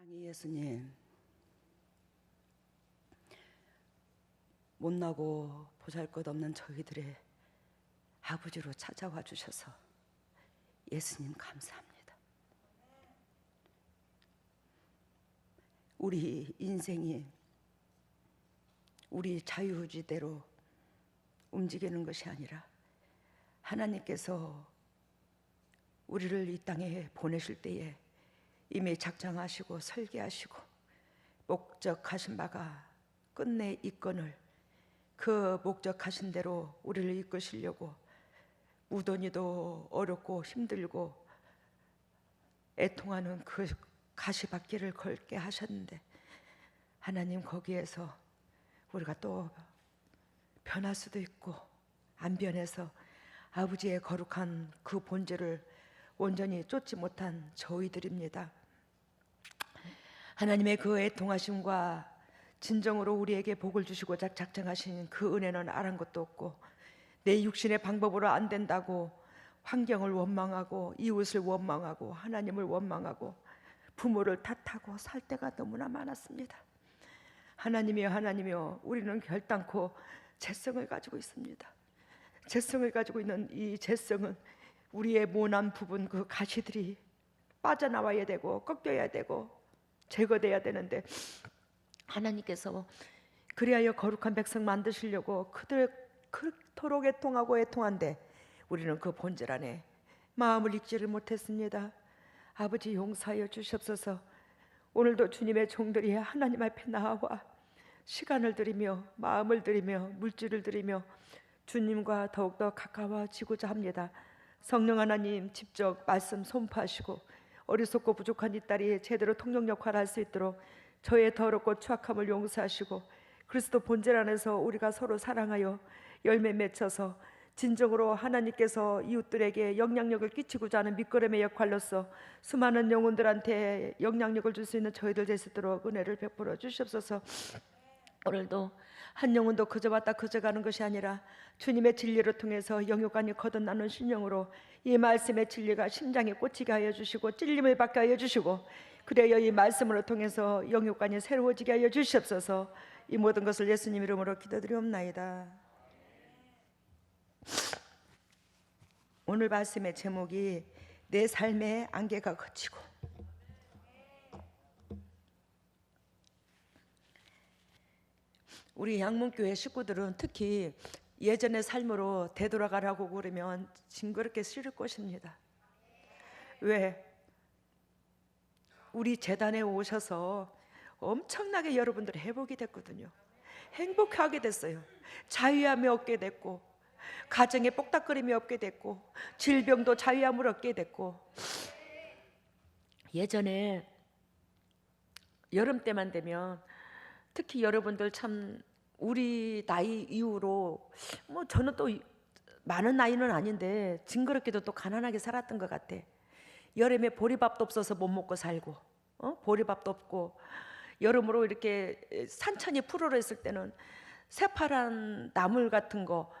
사랑의 예수님, 못나고 보잘것없는 저희들의 아버지로 찾아와 주셔서 예수님 감사합니다. 우리 인생이 우리 자유의지대로 움직이는 것이 아니라 하나님께서 우리를 이 땅에 보내실 때에 이미 작정하시고 설계하시고 목적하신 바가 끝내 있거늘 그 목적하신 대로 우리를 이끄시려고 무더니도 어렵고 힘들고 애통하는 그 가시밭길을 걸게 하셨는데, 하나님 거기에서 우리가 또 변할 수도 있고 안 변해서 아버지의 거룩한 그 본질을 온전히 쫓지 못한 저희들입니다. 하나님의 그 애통하심과 진정으로 우리에게 복을 주시고자 작정하신 그 은혜는 아랑곳도 없고, 내 육신의 방법으로 안 된다고 환경을 원망하고 이웃을 원망하고 하나님을 원망하고 부모를 탓하고 살 때가 너무나 많았습니다. 하나님이여, 하나님이여, 우리는 결단코 죄성을 가지고 있습니다. 죄성을 가지고 있는 이 죄성은 우리의 모난 부분, 그 가시들이 빠져나와야 되고 꺾여야 되고 제거돼야 되는데, 하나님께서 그리하여 거룩한 백성 만드시려고 그들 그토록 애통한데 우리는 그 본질 안에 마음을 읽지를 못했습니다. 아버지 용서하여 주시옵소서. 오늘도 주님의 종들이 하나님 앞에 나와 시간을 들이며 마음을 들이며 물질을 들이며 주님과 더욱더 가까워지고자 합니다. 성령 하나님 직접 말씀 선포하시고 어리석고 부족한 이 딸이 제대로 통역 역할을 할 수 있도록 저의 더럽고 추악함을 용서하시고 그리스도 본질 안에서 우리가 서로 사랑하여 열매 맺혀서 진정으로 하나님께서 이웃들에게 영향력을 끼치고자 하는 밑거름의 역할로서 수많은 영혼들한테 영향력을 줄 수 있는 저희들 될 수 있도록 은혜를 베풀어 주시옵소서. 오늘도 한 영혼도 그저 왔다 그저 가는 것이 아니라 주님의 진리를 통해서 영육간이 거듭나는 신령으로 이 말씀의 진리가 심장에 꽂히게 하여 주시고 찔림을 받게 하여 주시고, 그래야 이 말씀으로 통해서 영육간이 새로워지게 하여 주시옵소서. 이 모든 것을 예수님 이름으로 기도드리옵나이다. 오늘 말씀의 제목이 내 삶의 안개가 걷히고. 우리 양문교회 식구들은 특히 예전의 삶으로 되돌아가라고 그러면 징그럽게 싫을 것입니다. 왜? 우리 재단에 오셔서 엄청나게 여러분들 회복이 됐거든요. 행복하게 됐어요. 자유함이 얻게 됐고 가정에 뽁닥거림이 없게 됐고 질병도 자유함을 얻게 됐고. 예전에 여름 때만 되면 특히 여러분들 참 우리 나이 이후로 뭐 저는 또 많은 나이는 아닌데 징그럽게도 또 가난하게 살았던 것 같아. 여름에 보리밥도 없어서 못 먹고 살고, 보리밥도 없고 여름으로 이렇게 산천이 푸르러 있을 때는 새파란 나물 같은 거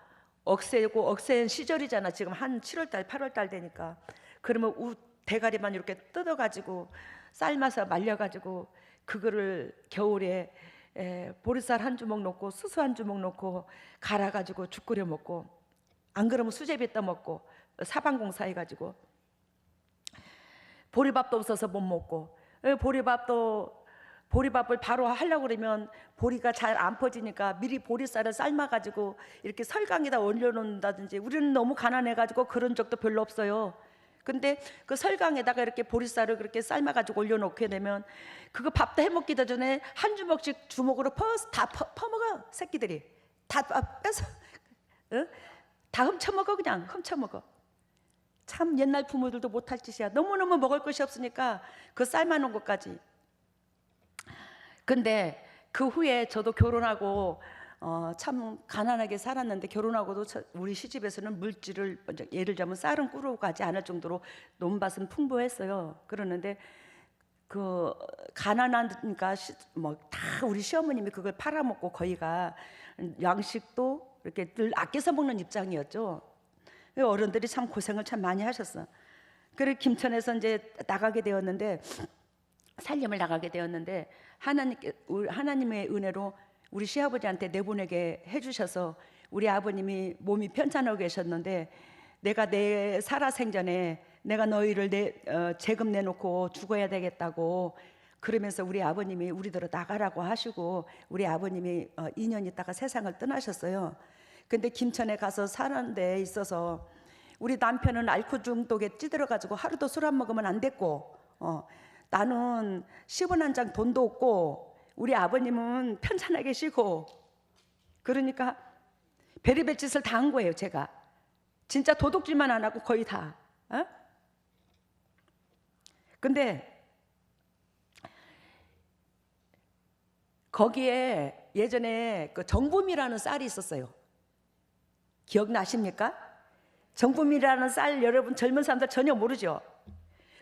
억새고 억센 시절이잖아. 지금 한 7월달 8월달 되니까 그러면 대가리만 이렇게 뜯어가지고 삶아서 말려가지고 그거를 겨울에 보리쌀 한 주먹 넣고 수수 한 주먹 넣고 갈아가지고 죽 끓여 먹고, 안 그러면 수제비 떠먹고 사방공사 해가지고 보리밥도 없어서 못 먹고, 보리밥을 바로 하려고 그러면 보리가 잘 안 퍼지니까 미리 보리쌀을 삶아가지고 이렇게 설강에다 올려놓는다든지, 우리는 너무 가난해가지고 그런 적도 별로 없어요. 근데 그 설강에다가 이렇게 보리쌀을 그렇게 삶아가지고 올려놓게 되면 그거 밥도 해먹기도 전에 한 주먹씩 주먹으로 다 퍼먹어. 새끼들이 다 빼서 다 훔쳐먹어. 그냥 훔쳐먹어. 참 옛날 부모들도 못할 짓이야. 너무너무 먹을 것이 없으니까 그 삶아놓은 것까지. 근데 그 후에 저도 결혼하고 참 가난하게 살았는데, 결혼하고도 우리 시집에서는 물질을 예를 들자면 쌀은 꾸러 가지 않을 정도로 논밭은 풍부했어요. 그러는데 그 가난하니까 뭐 다 우리 시어머님이 그걸 팔아먹고 거의가 양식도 이렇게 늘 아껴서 먹는 입장이었죠. 어른들이 참 고생을 참 많이 하셨어. 그리고 김천에서 이제 나가게 되었는데 살림을 나가게 되었는데 하나님의 은혜로 우리 시아버지한테 내보내게 해주셔서 우리 아버님이 몸이 편찮아 계셨는데 내가 내 살아생전에 내가 너희를 재금 내놓고 죽어야 되겠다고 그러면서 우리 아버님이 우리들을 나가라고 하시고 우리 아버님이 2년 있다가 세상을 떠나셨어요. 근데 김천에 가서 사는 데 있어서 우리 남편은 알코올 중독에 찌들어가지고 하루도 술 안 먹으면 안 됐고 나는 10원 한 장 돈도 없고 우리 아버님은 편찮아 계시고 그러니까 별의별 짓을 다 한 거예요. 제가 진짜 도둑질만 안 하고 거의 다. 근데 거기에 예전에 그 정붐이라는 쌀이 있었어요. 기억나십니까? 정붐이라는 쌀 여러분 젊은 사람들 전혀 모르죠.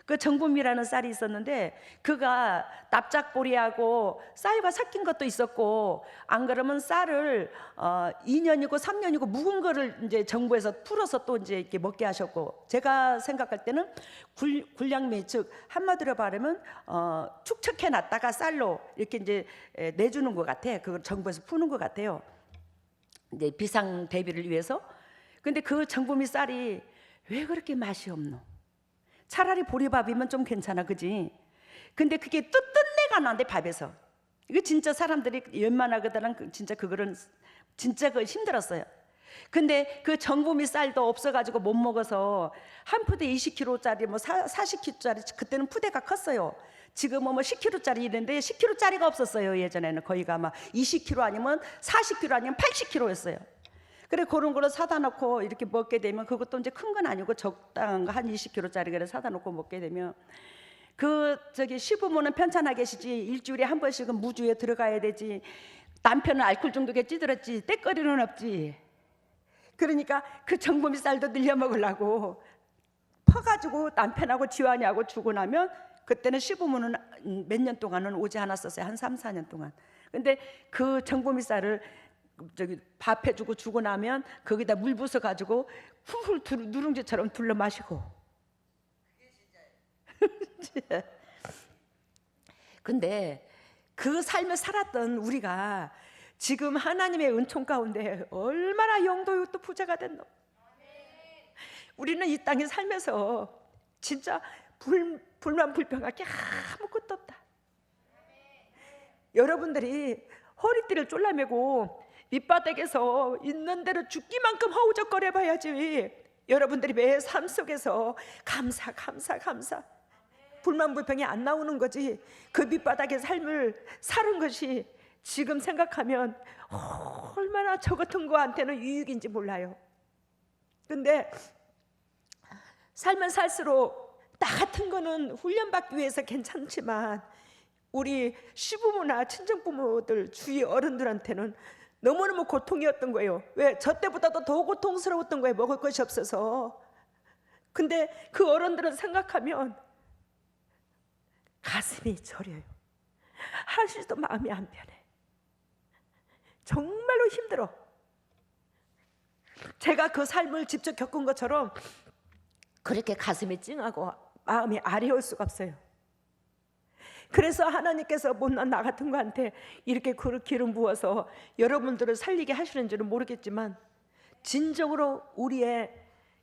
그 정붐이라는 쌀이 있었는데 그가 납작보리하고 쌀과 섞인 것도 있었고 안 그러면 쌀을 2년이고 3년이고 묵은 거를 이제 정부에서 풀어서 또 이제 이렇게 먹게 하셨고 제가 생각할 때는 굴량미 즉 한마디로 말하면 축적해 놨다가 쌀로 이렇게 이제 내주는 것 같아. 그걸 정부에서 푸는 것 같아요. 이제 비상 대비를 위해서. 근데 그 정부미 쌀이 왜 그렇게 맛이 없노? 차라리 보리밥이면 좀 괜찮아, 그지? 근데 그게 뜨뜻내가 나는데 밥에서 이거 진짜 사람들이 웬만하거든 진짜 그거는 진짜 그 힘들었어요. 근데 그 정부미 쌀도 없어가지고 못 먹어서 한 푸대 20kg짜리 뭐 40kg짜리 그때는 푸대가 컸어요. 지금은 뭐 10kg짜리 이랬는데 10kg짜리가 없었어요. 예전에는 거의가 막 20kg 아니면 40kg 아니면 80kg였어요. 그래 그런 거를 사다 놓고 이렇게 먹게 되면 그것도 이제 큰 건 아니고 적당한 거 한 20kg짜리를 사다 놓고 먹게 되면 그 시부모는 편찮아 계시지 일주일에 한 번씩은 무주에 들어가야 되지 남편은 알코올 중독에 찌들었지 때거리는 없지. 그러니까 그 정보미 쌀도 늘려 먹으려고 퍼가지고 남편하고 지환이하고 주고 나면 그때는 시부모는 몇 년 동안은 오지 않았었어요. 한 3, 4년 동안. 근데 그 정보미 쌀을 밥 해주고 주고 나면 거기다 물 부숴 가지고 훌훌 누룽지처럼 둘러 마시고. 근데 그 삶을 살았던 우리가 지금 하나님의 은총 가운데 얼마나 영도요 또 부자가 됐노. 우리는 이 땅에 살면서 진짜 불만 불평할 게 아무것도 없다. 여러분들이 허리띠를 졸라매고 밑바닥에서 있는 대로 죽기만큼 허우적거려 봐야지. 여러분들이 매 삶 속에서 감사 불만 불평이 안 나오는 거지. 그 밑바닥의 삶을 사는 것이 지금 생각하면 얼마나 저 같은 거한테는 유익인지 몰라요. 근데 살면 살수록 나 같은 거는 훈련받기 위해서 괜찮지만 우리 시부모나 친정부모들 주위 어른들한테는 너무너무 고통이었던 거예요. 왜? 저 때보다도 더 고통스러웠던 거예요. 먹을 것이 없어서. 근데 그 어른들은 생각하면 가슴이 저려요. 하시도 마음이 안 편해. 정말로 힘들어. 제가 그 삶을 직접 겪은 것처럼 그렇게 가슴이 찡하고 마음이 아리울 수가 없어요. 그래서 하나님께서 못난 나 같은 거한테 이렇게 기름 부어서 여러분들을 살리게 하시는 줄은 모르겠지만 진정으로 우리의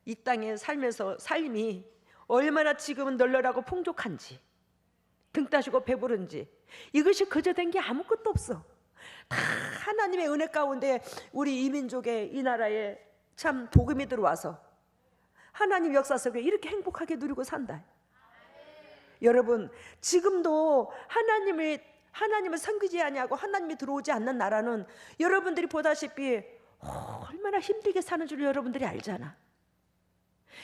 이 땅에 살면서 삶이 얼마나 지금은 널널하고 풍족한지 등 따시고 배부른지 이것이 그저 된 게 아무것도 없어. 다 하나님의 은혜 가운데 우리 이민족에 이 나라에 참 복음이 들어와서 하나님 역사 속에 이렇게 행복하게 누리고 산다. 여러분 지금도 하나님을 섬기지 아니하고 하나님이 들어오지 않는 나라는 여러분들이 보다시피 얼마나 힘들게 사는 줄 여러분들이 알잖아.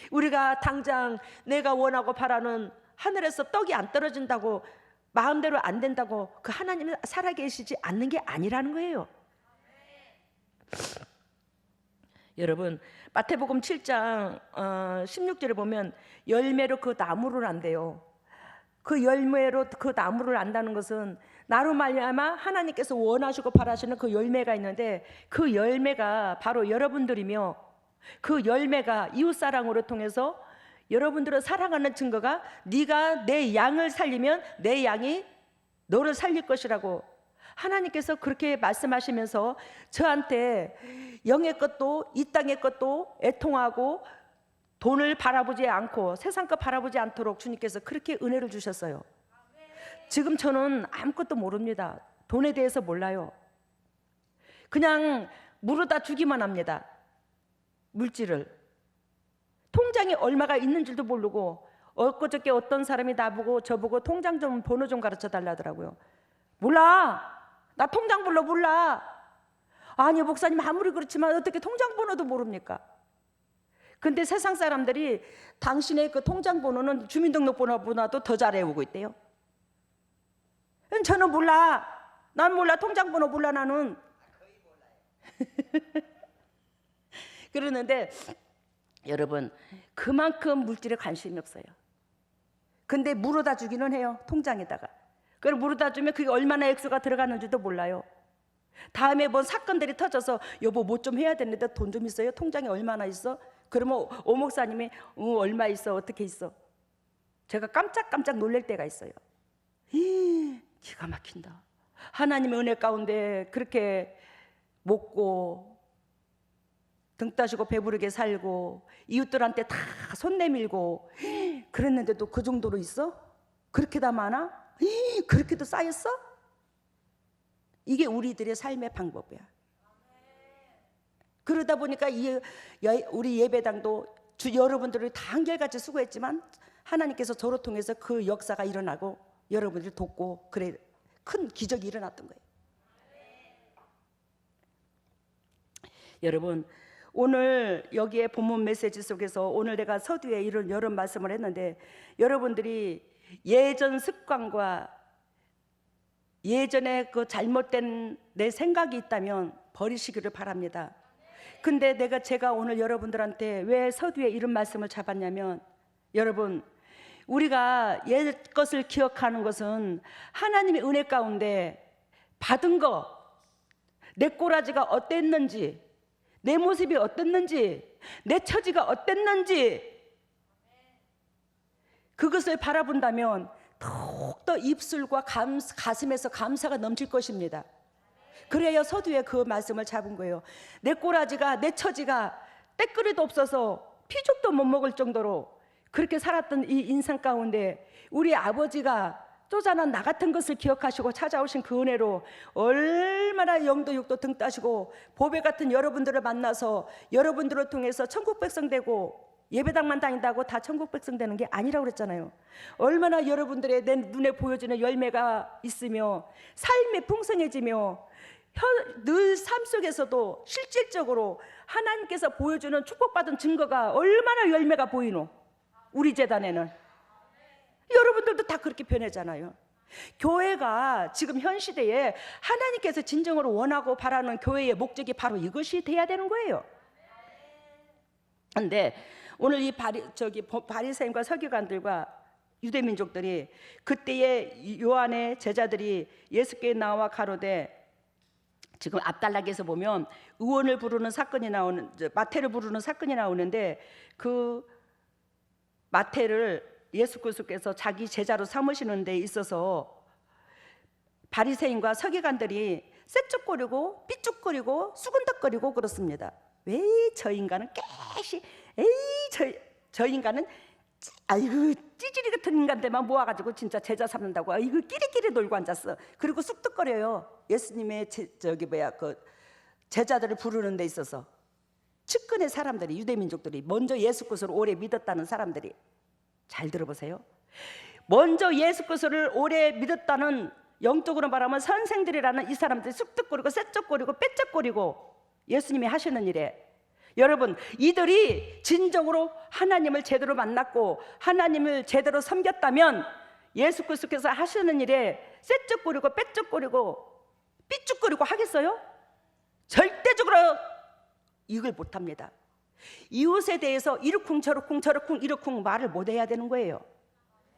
우리가 당장 내가 원하고 바라는 하늘에서 떡이 안 떨어진다고 마음대로 안 된다고 그 하나님이 살아계시지 않는 게 아니라는 거예요. 여러분 마태복음 7장 16절에 보면 열매로 그 나무를 안대요. 그 열매로 그 나무를 안다는 것은 나로 말미암아 하나님께서 원하시고 바라시는 그 열매가 있는데 그 열매가 바로 여러분들이며 그 열매가 이웃사랑으로 통해서 여러분들을 사랑하는 증거가 네가 내 양을 살리면 내 양이 너를 살릴 것이라고 하나님께서 그렇게 말씀하시면서 저한테 영의 것도 이 땅의 것도 애통하고 돈을 바라보지 않고 세상 것 바라보지 않도록 주님께서 그렇게 은혜를 주셨어요. 지금 저는 아무것도 모릅니다. 돈에 대해서 몰라요. 그냥 물어다 주기만 합니다. 물질을. 통장에 얼마가 있는 줄도 모르고 엊그저께 어떤 사람이 나보고 저보고 통장 좀 번호 좀 가르쳐 달라더라고요. 몰라. 나 통장 번호 몰라. 아니 목사님 아무리 그렇지만 어떻게 통장 번호도 모릅니까? 근데 세상 사람들이 당신의 그 통장 번호는 주민등록번호보다도 더 잘 외우고 있대요. 저는 몰라. 난 몰라. 통장 번호 몰라 나는. 그러는데 여러분 그만큼 물질에 관심이 없어요. 근데 물어다 주기는 해요. 통장에다가. 그걸 물어다 주면 그게 얼마나 액수가 들어가는지도 몰라요. 다음에 뭔 사건들이 터져서 여보 뭐 좀 해야 되는데 돈 좀 있어요? 통장에 얼마나 있어? 그러면 오 목사님이 얼마 있어? 어떻게 있어? 제가 깜짝깜짝 놀랄 때가 있어요. 기가 막힌다. 하나님의 은혜 가운데 그렇게 먹고 등 따시고 배부르게 살고 이웃들한테 다 손 내밀고 그랬는데도 그 정도로 있어? 그렇게 다 많아? 그렇게도 쌓였어? 이게 우리들의 삶의 방법이야. 그러다 보니까 우리 예배당도 여러분들이 다 한결같이 수고했지만 하나님께서 저를 통해서 그 역사가 일어나고 여러분들을 돕고 그래 큰 기적이 일어났던 거예요. 여러분 오늘 여기에 본문 메시지 속에서 오늘 내가 서두에 이런 말씀을 했는데 여러분들이 예전 습관과 예전에 그 잘못된 내 생각이 있다면 버리시기를 바랍니다. 근데 제가 오늘 여러분들한테 왜 서두에 이런 말씀을 잡았냐면 여러분 우리가 옛 것을 기억하는 것은 하나님의 은혜 가운데 받은 거 내 꼬라지가 어땠는지 내 모습이 어땠는지 내 처지가 어땠는지 그것을 바라본다면 더욱더 입술과 가슴에서 감사가 넘칠 것입니다. 그래야 서두에 그 말씀을 잡은 거예요. 내 꼬라지가 내 처지가 때거리도 없어서 피죽도 못 먹을 정도로 그렇게 살았던 이 인생 가운데 우리 아버지가 쪼잔한 나 같은 것을 기억하시고 찾아오신 그 은혜로 얼마나 영도 육도 등 따시고 보배 같은 여러분들을 만나서 여러분들을 통해서 천국 백성 되고 예배당만 다닌다고 다 천국 백성 되는 게 아니라고 그랬잖아요. 얼마나 여러분들의 내 눈에 보여지는 열매가 있으며 삶이 풍성해지며 늘 삶 속에서도 실질적으로 하나님께서 보여주는 축복받은 증거가 얼마나 열매가 보이노. 우리 재단에는 여러분들도 다 그렇게 변하잖아요. 교회가 지금 현 시대에 하나님께서 진정으로 원하고 바라는 교회의 목적이 바로 이것이 돼야 되는 거예요. 그런데 오늘 이 바리새인과 서기관들과 유대민족들이 그때의 요한의 제자들이 예수께 나와 가로되 지금 앞단락에서 보면 의원을 부르는 사건이 마태를 부르는 사건이 나오는데 그 마태를 예수 그리스도께서 자기 제자로 삼으시는 데 있어서 바리새인과 서기관들이 쇳죽거리고 삐죽거리고 수근덕거리고 그렇습니다. 왜 저 인간은 깨시 저 인간은 아이고 찌질이 같은 인간들만 모아가지고 진짜 제자 삼는다고 아이고 끼리끼리 놀고 앉았어. 그리고 쑥덕거려요. 예수님의 제자들을 부르는 데 있어서 측근의 사람들이 유대민족들이 먼저 예수 그리스도를 오래 믿었다는 사람들이 잘 들어보세요. 먼저 예수 그리스도를 오래 믿었다는 영적으로 말하면 선생들이라는 이 사람들이 쑥덕거리고 쇳적거리고 빼쩍거리고 예수님이 하시는 일에 여러분 이들이 진정으로 하나님을 제대로 만났고 하나님을 제대로 섬겼다면 예수 그리스도께서 하시는 일에 쇳적거리고 빼쩍거리고 삐죽거리고 하겠어요? 절대적으로 이걸 못합니다. 이웃에 대해서 이러쿵 저러쿵 이러쿵 말을 못해야 되는 거예요.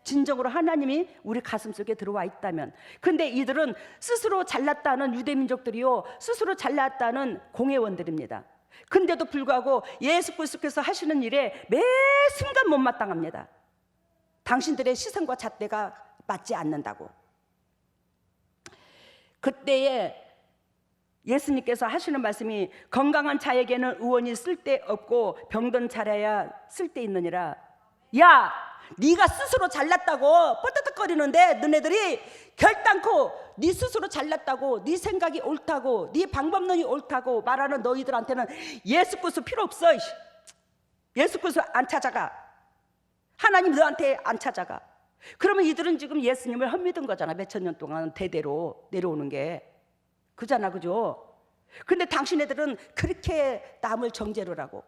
진정으로 하나님이 우리 가슴속에 들어와 있다면. 근데 이들은 스스로 잘났다는 유대민족들이요 스스로 잘났다는 공회원들입니다. 근데도 불구하고 예수 그리스도께서 하시는 일에 매 순간 못마땅합니다. 당신들의 시선과 잣대가 맞지 않는다고. 그때에 예수님께서 하시는 말씀이 건강한 자에게는 의원이 쓸데없고 병든 자라야 쓸데있느니라. 야, 네가 스스로 잘났다고 뻘떡거리는데 너네들이 결단코 네 스스로 잘났다고, 네 생각이 옳다고, 네 방법론이 옳다고 말하는 너희들한테는 예수 그리스도 필요 없어. 예수 그리스도 안 찾아가. 하나님 너한테 안 찾아가. 그러면 이들은 지금 예수님을 헛믿은 거잖아. 몇천 년 동안 대대로 내려오는 게 그잖아, 그죠? 근데 당신네들은 그렇게 남을 정죄를 하고.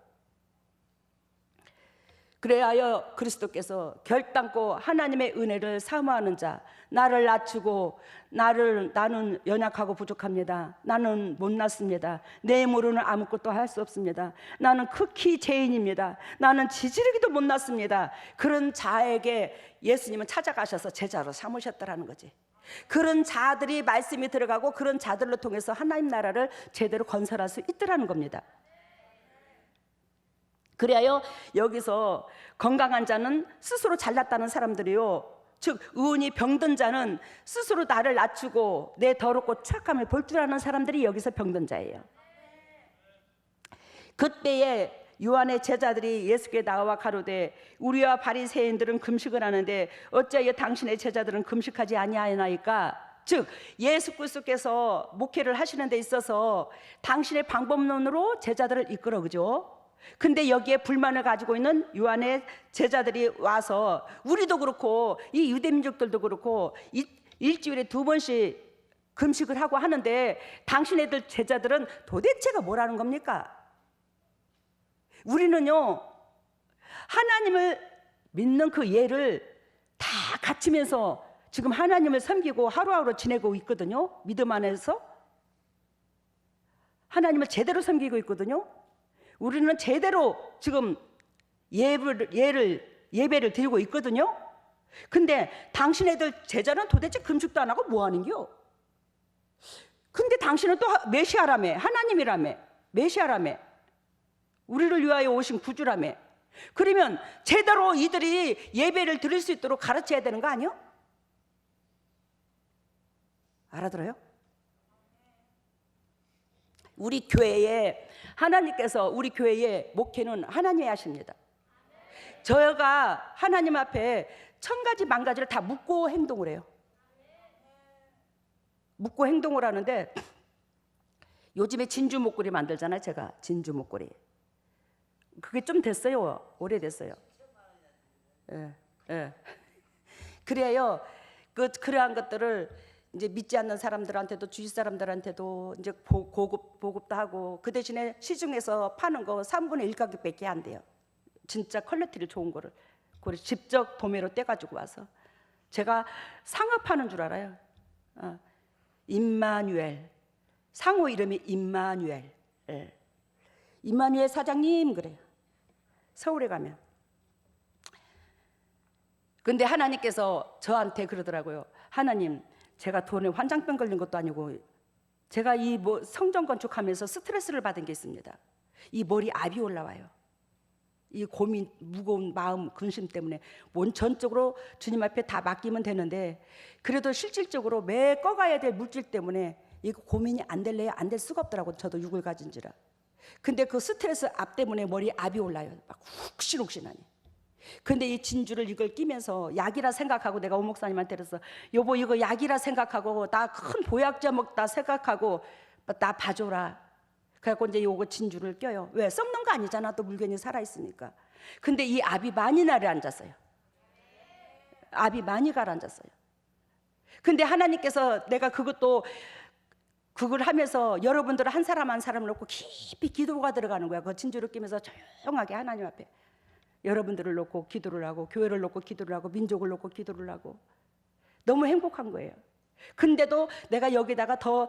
그래하여 그리스도께서 결단코 하나님의 은혜를 사모하는 자, 나를 낮추고 나는 연약하고 부족합니다. 나는 못났습니다. 내 힘으로는 아무것도 할 수 없습니다. 나는 극히 죄인입니다. 나는 지지르기도 못났습니다. 그런 자에게 예수님은 찾아가셔서 제자로 삼으셨다라는 거지. 그런 자들이 말씀이 들어가고 그런 자들로 통해서 하나님 나라를 제대로 건설할 수 있더라는 겁니다. 그래야 여기서 건강한 자는 스스로 잘났다는 사람들이요, 즉 의원이 병든 자는 스스로 나를 낮추고 내 더럽고 착함을 볼 줄 아는 사람들이 여기서 병든 자예요. 그때에 요한의 제자들이 예수께 나와 가로되 우리와 바리새인들은 금식을 하는데 어찌하여 당신의 제자들은 금식하지 아니하나이까? 즉 예수 그리스도께서 목회를 하시는 데 있어서 당신의 방법론으로 제자들을 이끌어, 그죠? 근데 여기에 불만을 가지고 있는 요한의 제자들이 와서 우리도 그렇고 이 유대민족들도 그렇고 일주일에 2번씩 금식을 하고 하는데 당신네들 제자들은 도대체가 뭐라는 겁니까? 우리는요, 하나님을 믿는 그 예를 다 갖추면서 지금 하나님을 섬기고 하루하루 지내고 있거든요. 믿음 안에서 하나님을 제대로 섬기고 있거든요. 우리는 제대로 지금 예배를 드리고 있거든요. 근데 당신애들 제자는 도대체 금식도 안 하고 뭐 하는겨? 근데 당신은 또 메시아라며, 하나님이라며, 메시아라며, 우리를 위하여 오신 구주라며. 그러면 제대로 이들이 예배를 드릴 수 있도록 가르쳐야 되는 거 아니요? 알아들어요? 우리 교회에 하나님께서 우리 교회의 목회는 하나님이 하십니다. 저희가 하나님 앞에 1000가지 만가지를 다 묻고 행동을 해요. 묻고 행동을 하는데 요즘에 진주 목걸이 만들잖아요. 제가 진주 목걸이. 그게 좀 됐어요. 오래됐어요. 예, 예. 그래요. 그러한 것들을 이제 믿지 않는 사람들한테도 주위 사람들한테도 이제 보급도 하고, 그 대신에 시중에서 파는 거 3분의 1 가격밖에 안 돼요. 진짜 퀄리티를 좋은 거를 그걸 직접 도매로 떼가지고 와서 제가 상업하는 줄 알아요. 임마누엘, 상호 이름이 임마누엘. 예. 임마누엘 사장님 그래요. 서울에 가면. 근데 하나님께서 저한테 그러더라고요. 하나님, 제가 돈에 환장병 걸린 것도 아니고 제가 이 성전 건축하면서 스트레스를 받은 게 있습니다. 이 머리 압이 올라와요. 이 고민, 무거운 마음, 근심 때문에 전적으로 주님 앞에 다 맡기면 되는데 그래도 실질적으로 매 꺼가야 될 물질 때문에 이거 고민이 안 될래야 안 될 수가 없더라고. 저도 육을 가진지라. 근데 그 스트레스 압 때문에 머리 압이 올라요. 막 훅신훅신하니. 근데 이 진주를 이걸 끼면서 약이라 생각하고 내가 오 목사님한테 그래서 여보 이거 약이라 생각하고 나 큰 보약제 먹다 생각하고 나 봐줘라. 그래갖고 이제 요거 진주를 껴요. 왜? 썩는 거 아니잖아. 또 물건이 살아있으니까. 근데 이 압이 많이 가라앉았어요. 압이 많이 가라앉았어요. 근데 하나님께서 내가 그걸 하면서 여러분들을 한 사람 한 사람을 놓고 깊이 기도가 들어가는 거야. 그 진주를 끼면서 조용하게 하나님 앞에 여러분들을 놓고 기도를 하고 교회를 놓고 기도를 하고 민족을 놓고 기도를 하고 너무 행복한 거예요. 근데도 내가 여기다가 더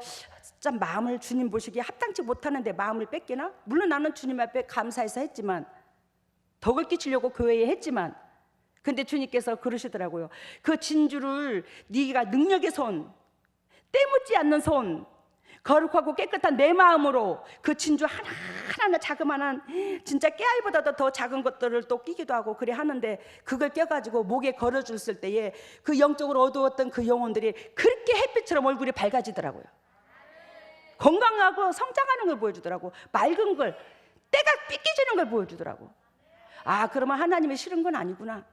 참 마음을 주님 보시기에 합당치 못하는데 마음을 뺏기나? 물론 나는 주님 앞에 감사해서 했지만 덕을 끼치려고 교회에 했지만 근데 주님께서 그러시더라고요. 그 진주를 네가 능력의 손, 때묻지 않는 손, 거룩하고 깨끗한 내 마음으로 그 진주 하나하나 자그마한 진짜 깨알보다도 더 작은 것들을 또 끼기도 하고 그래 하는데, 그걸 껴가지고 목에 걸어줬을 때에 그 영적으로 어두웠던 그 영혼들이 그렇게 햇빛처럼 얼굴이 밝아지더라고요. 건강하고 성장하는 걸 보여주더라고. 맑은 걸, 때가 삐끼지는 걸 보여주더라고. 아, 그러면 하나님이 싫은 건 아니구나.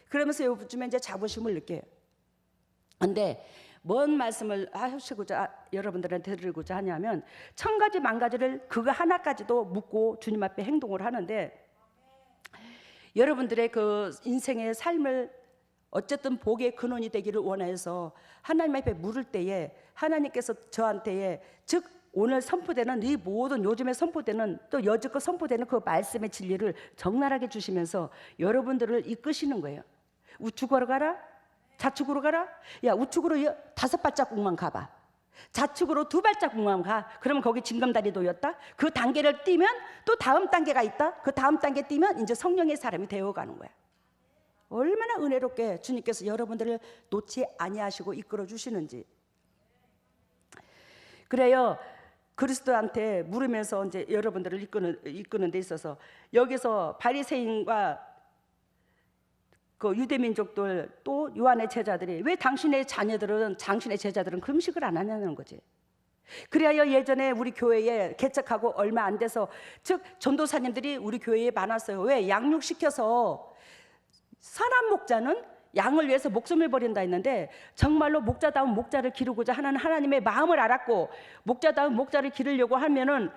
그러면서 요즘에 이제 자부심을 느껴요. 근데 뭔 말씀을 하시고자 여러분들한테 드리고자 하냐면, 1000가지 만가지를 그거 하나까지도 묻고 주님 앞에 행동을 하는데, 여러분들의 그 인생의 삶을 어쨌든 복의 근원이 되기를 원해서 하나님 앞에 물을 때에 하나님께서 저한테, 즉 오늘 선포되는 이 모든 요즘에 선포되는 또 여지껏 선포되는 그 말씀의 진리를 적나라하게 주시면서 여러분들을 이끄시는 거예요. 우측으로 가라, 좌측으로 가라. 야, 우측으로 5발자국만 가봐. 좌측으로 2발자국만 가. 그러면 거기 징검다리 놓였다. 그 단계를 뛰면 또 다음 단계가 있다. 그 다음 단계 뛰면 이제 성령의 사람이 되어가는 거야. 얼마나 은혜롭게 주님께서 여러분들을 놓지 아니하시고 이끌어 주시는지. 그래요. 그리스도한테 물으면서 이제 여러분들을 이끄는 데 있어서, 여기서 바리새인과 그 유대민족들 또 요한의 제자들이 왜 당신의 제자들은 금식을 안 하냐는 거지. 그래야 예전에 우리 교회에 개척하고 얼마 안 돼서, 즉 전도사님들이 우리 교회에 많았어요. 왜? 양육시켜서 선한 목자는 양을 위해서 목숨을 버린다 했는데, 정말로 목자다운 목자를 기르고자 하는 하나님의 마음을 알았고, 목자다운 목자를 기르려고 하면은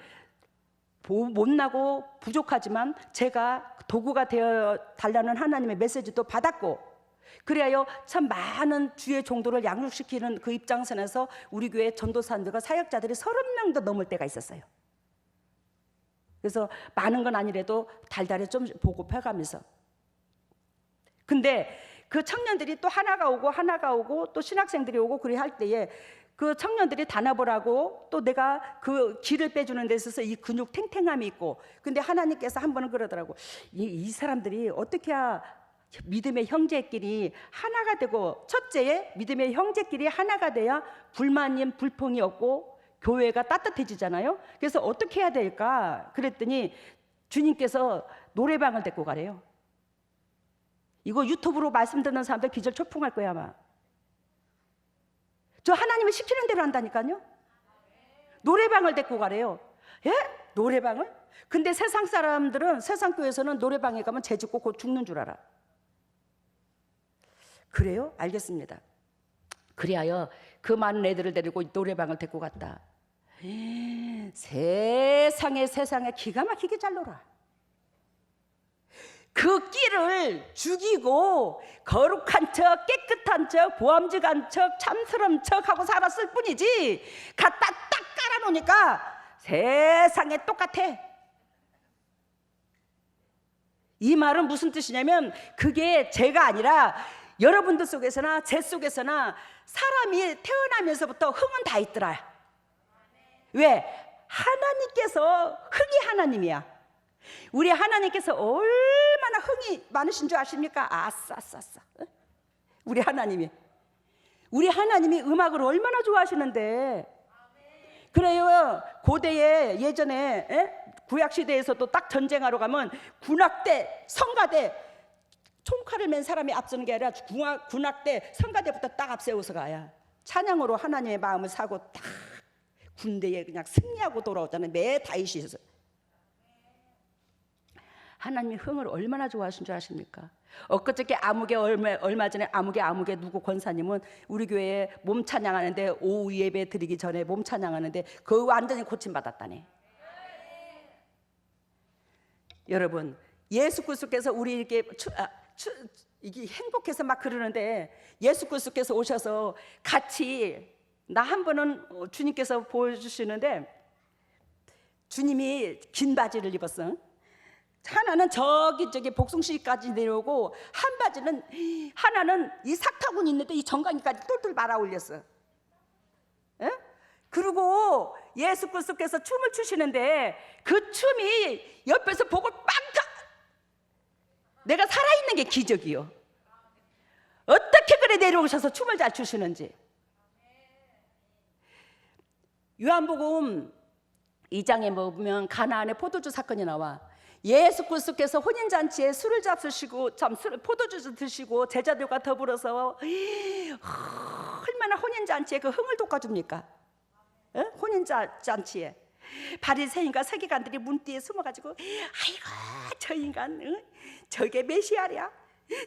못나고 부족하지만 제가 도구가 되어 달라는 하나님의 메시지도 받았고, 그래야 참 많은 주의 종도를 양육시키는 그 입장선에서 우리 교회 전도사님들과 사역자들이 30명도 넘을 때가 있었어요. 그래서 많은 건 아니래도 달달이 좀 보급해가면서. 근데 그 청년들이 또 하나가 오고 또 신학생들이 오고 그래 할 때에, 그 청년들이 단합을 하고 또 내가 그 기를 빼주는 데 있어서 이 근육 탱탱함이 있고, 근데 하나님께서 한 번은 그러더라고. 이 사람들이 어떻게 해야 믿음의 형제끼리 하나가 되고, 첫째에 믿음의 형제끼리 하나가 돼야 불만님 불평이 없고 교회가 따뜻해지잖아요. 그래서 어떻게 해야 될까 그랬더니 주님께서 노래방을 데리고 가래요. 이거 유튜브로 말씀 듣는 사람들 기절초풍할 거야 아마. 저 하나님이 시키는 대로 한다니까요. 노래방을 데리고 가래요. 예? 노래방을? 근데 세상 사람들은, 세상 교회에서는 노래방에 가면 죄 짓고 곧 죽는 줄 알아. 그래요? 알겠습니다. 그리하여 그 많은 애들을 데리고 노래방을 데리고 갔다. 세상에 기가 막히게 잘 놀아. 그 끼를 죽이고 거룩한 척, 깨끗한 척, 보암직한 척, 참스러운 척 하고 살았을 뿐이지, 갖다 딱 깔아놓으니까 세상에 똑같아. 이 말은 무슨 뜻이냐면, 그게 죄가 아니라 여러분들 속에서나 제 속에서나 사람이 태어나면서부터 흥은 다 있더라. 왜? 하나님께서 흥이 하나님이야. 우리 하나님께서 얼마나 흥이 많으신 줄 아십니까? 아싸. 우리 하나님이 음악을 얼마나 좋아하시는데. 그래요. 고대에 예전에 구약시대에서도 딱 전쟁하러 가면 군악대, 성가대, 총칼을 맨 사람이 앞서는 게 아니라 군악대, 성가대부터 딱 앞세워서 가야 찬양으로 하나님의 마음을 사고 딱 군대에 그냥 승리하고 돌아오잖아요. 매 다윗이서. 하나님이 흥을 얼마나 좋아하신 줄 아십니까? 엊그저께 얼마 전에 아무개 누구 권사님은 우리 교회에 몸 찬양하는데, 오후 예배 드리기 전에 몸 찬양하는데 그거 완전히 고침받았다네. 여러분, 예수 그리스도께서 우리에게 이게 행복해서 막 그러는데, 예수 그리스도께서 오셔서 같이, 나 한 번은 주님께서 보여주시는데, 주님이 긴 바지를 입었어. 하나는 저기 복숭시까지 내려오고, 한 바지는, 하나는 이 삭타군이 있는데 이 정강이까지 똘똘 말아 올렸어. 에? 그리고 예수 그리스도께서 춤을 추시는데 그 춤이 옆에서 보고 빵가, 내가 살아있는 게 기적이요. 어떻게 그래 내려오셔서 춤을 잘 추시는지. 요한복음 2장에 보면 가나안의 포도주 사건이 나와. 예수 그리스도께서 혼인잔치에 술을 잡수시고 포도주 드시고 제자들과 더불어서 얼마나 혼인잔치에 그 흥을 돋궈줍니까? 혼인잔치에 바리새인과 서기관들이 문 뒤에 숨어가지고 아이고 저 인간 저게 메시아랴,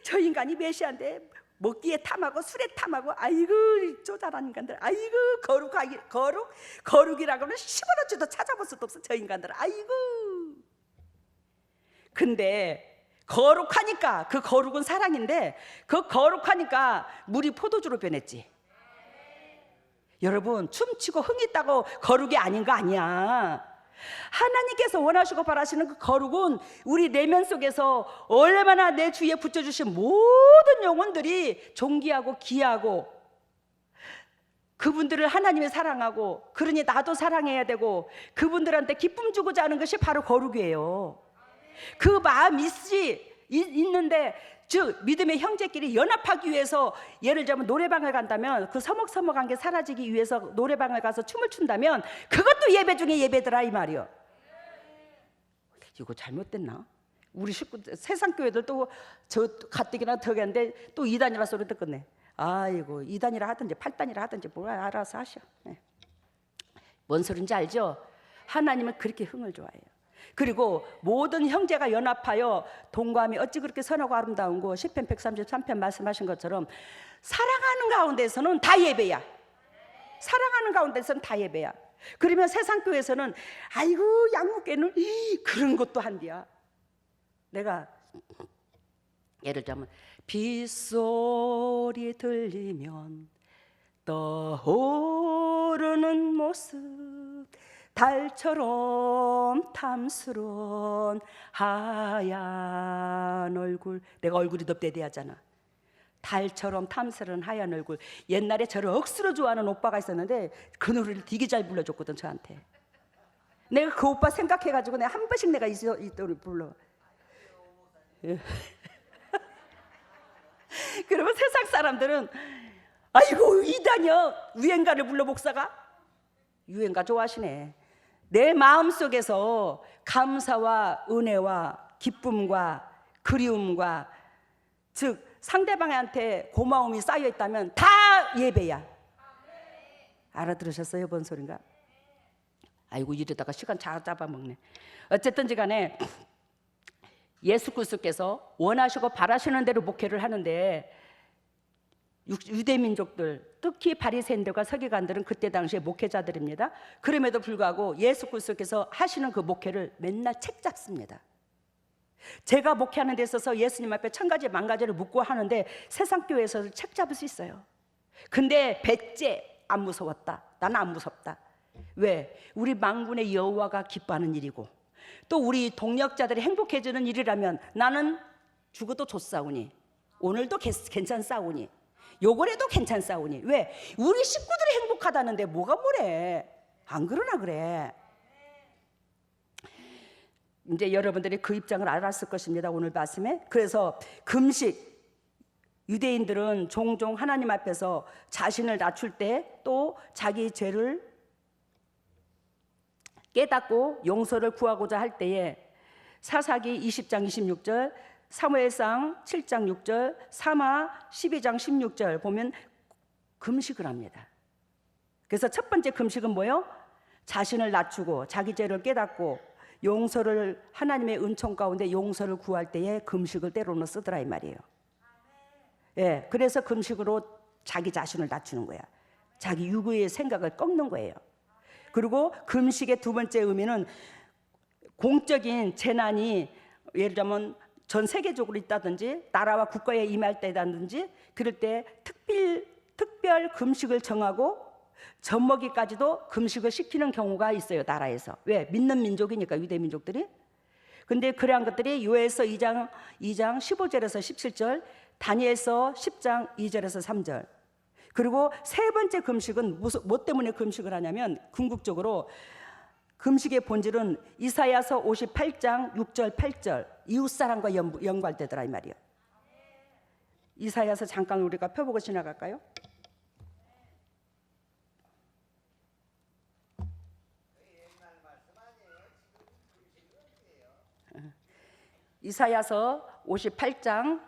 저 인간이 메시아인데 먹기에 탐하고 술에 탐하고 아이고 쪼잘한 인간들, 아이고 거룩이라고는 10원어치도 찾아볼 수도 없어 저 인간들, 아이고. 근데 거룩하니까, 그 거룩은 사랑인데 그 거룩하니까 물이 포도주로 변했지. 여러분, 춤추고 흥 있다고 거룩이 아닌 거 아니야. 하나님께서 원하시고 바라시는 그 거룩은 우리 내면 속에서 얼마나 내 주위에 붙여주신 모든 영혼들이 존귀하고 귀하고 그분들을 하나님이 사랑하고, 그러니 나도 사랑해야 되고 그분들한테 기쁨 주고자 하는 것이 바로 거룩이에요. 그 마음이 있는데, 즉 믿음의 형제끼리 연합하기 위해서, 예를 들면 노래방을 간다면 그 서먹서먹한 게 사라지기 위해서 노래방을 가서 춤을 춘다면 그것도 예배 중에 예배더라 이 말이요. 이거 잘못됐나? 우리 세상 교회들 또 저 가뜩이나 덕인데 또 2단이라 소리 듣겠네. 아이고 2단이라 하든지 8단이라 하든지 뭐야 알아서 하셔. 뭔 소린지 알죠? 하나님은 그렇게 흥을 좋아해요. 그리고 모든 형제가 연합하여 동감이 어찌 그렇게 선하고 아름다운 거, 시편 133편 말씀하신 것처럼 사랑하는 가운데서는 다 예배야. 사랑하는 가운데서는 다 예배야. 그러면 세상 교회에서는 아이고 양육계는 그런 것도 한디야. 내가 예를 들면 빗소리 들리면 떠오르는 모습, 달처럼 탐스러운 하얀 얼굴. 내가 얼굴이 넙대대하잖아. 달처럼 탐스러운 하얀 얼굴. 옛날에 저를 억수로 좋아하는 오빠가 있었는데 그 노래를 되게 잘 불러줬거든 저한테. 내가 그 오빠 생각해가지고 내가 한 번씩 내가 이 노래 불러. 그러면 세상 사람들은 아이고 이다녀 유행가를 불러 목사가. 유행가 좋아하시네. 내 마음속에서 감사와 은혜와 기쁨과 그리움과, 즉 상대방한테 고마움이 쌓여 있다면 다 예배야. 알아들으셨어요? 뭔 소린가? 아이고 이러다가 시간 잡아먹네. 어쨌든지 간에 예수 그리스도께서 원하시고 바라시는 대로 목회를 하는데, 유대민족들, 특히 바리새인들과 서기관들은 그때 당시에 목회자들입니다. 그럼에도 불구하고 예수 그리스도께서 하시는 그 목회를 맨날 책 잡습니다. 제가 목회하는 데 있어서 예수님 앞에 1000가지 만가지를 묻고 하는데 세상 교회에서 책 잡을 수 있어요. 근데 배째 안 무서웠다. 나는 안 무섭다. 왜? 우리 만군의 여호와가 기뻐하는 일이고 또 우리 동역자들이 행복해지는 일이라면 나는 죽어도 좋사오니, 오늘도 괜찮사오니, 요거래도 괜찮사오니. 왜? 우리 식구들이 행복하다는데 뭐가 뭐래? 안 그러나 그래. 이제 여러분들이 그 입장을 알았을 것입니다, 오늘 말씀에. 그래서 금식, 유대인들은 종종 하나님 앞에서 자신을 낮출 때 또 자기 죄를 깨닫고 용서를 구하고자 할 때에 사사기 20장 26절, 사무엘상 7장 6절, 사마 12장 16절 보면 금식을 합니다. 그래서 첫 번째 금식은 뭐예요? 자신을 낮추고 자기 죄를 깨닫고 용서를, 하나님의 은총 가운데 용서를 구할 때에 금식을 때로는 쓰더라 이 말이에요. 예, 그래서 금식으로 자기 자신을 낮추는 거야. 자기 육의 생각을 꺾는 거예요. 그리고 금식의 두 번째 의미는 공적인 재난이 예를 들면 전 세계적으로 있다든지 나라와 국가에 임할 때라든지 그럴 때 특별 금식을 정하고 젖먹이까지도 금식을 시키는 경우가 있어요, 나라에서. 왜? 믿는 민족이니까, 유대 민족들이. 근데 그러한 것들이 요엘서 2장 15절에서 17절, 다니엘서 10장 2절에서 3절. 그리고 세 번째 금식은 뭐 때문에 금식을 하냐면 궁극적으로 금식의 본질은 이사야서 58장 6절 8절 이웃사랑과 연관되더라 이 말이에요. 이사야서 잠깐 우리가 펴보고 지나갈까요? 이사야서 58장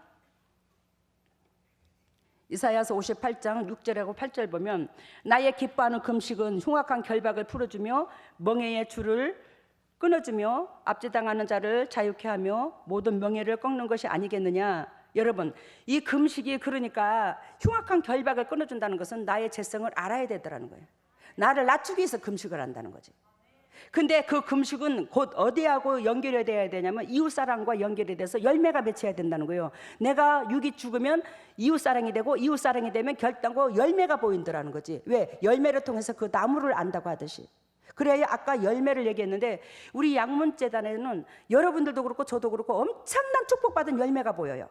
6절하고 8절 보면 나의 기뻐하는 금식은 흉악한 결박을 풀어주며 멍에의 줄을 끊어주며 압제당하는 자를 자유케 하며 모든 명예를 꺾는 것이 아니겠느냐. 여러분, 이 금식이 그러니까 흉악한 결박을 끊어준다는 것은 나의 죄성을 알아야 되더라는 거예요. 나를 낮추기 위해서 금식을 한다는 거지. 근데 그 금식은 곧 어디하고 연결이 돼야 되냐면 이웃사랑과 연결이 돼서 열매가 맺혀야 된다는 거예요. 내가 육이 죽으면 이웃사랑이 되고 이웃사랑이 되면 결단고 열매가 보인다는 거지. 왜? 열매를 통해서 그 나무를 안다고 하듯이. 그래야 아까 열매를 얘기했는데 우리 양문재단에는 여러분들도 그렇고 저도 그렇고 엄청난 축복받은 열매가 보여요.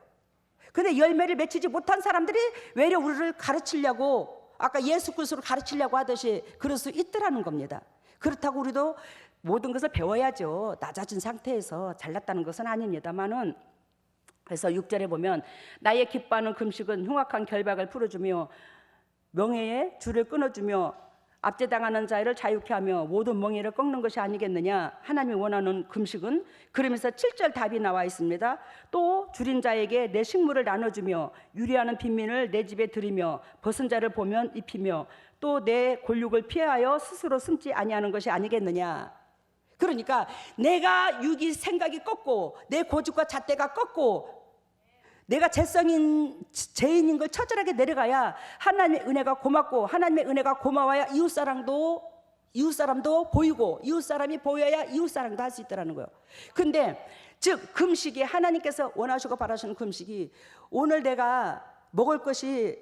근데 열매를 맺히지 못한 사람들이 외려 우리를 가르치려고 아까 예수 그리스도를 가르치려고 하듯이 그럴 수 있더라는 겁니다. 그렇다고 우리도 모든 것을 배워야죠. 낮아진 상태에서 잘났다는 것은 아닙니다만은. 그래서 6절에 보면 나의 기뻐하는 금식은 흉악한 결박을 풀어주며 명예의 줄을 끊어주며 압제당하는 자를 자유케 하며 모든 멍에를 꺾는 것이 아니겠느냐. 하나님이 원하는 금식은 그러면서 7절 답이 나와 있습니다. 또 줄인 자에게 내 식물을 나눠주며 유리하는 빈민을 내 집에 들이며 벗은 자를 보면 입히며 또 내 골육을 피하여 스스로 숨지 아니하는 것이 아니겠느냐. 그러니까 내가 육이 생각이 꺾고 내 고집과 잣대가 꺾고 내가 죄인인 걸 처절하게 내려가야 하나님의 은혜가 고맙고 하나님의 은혜가 고마워야 이웃사람도 보이고 이웃사람이 보여야 이웃사랑도 할 수 있다는 거예요. 근데 즉 금식이 하나님께서 원하시고 바라시는 금식이 오늘 내가 먹을 것이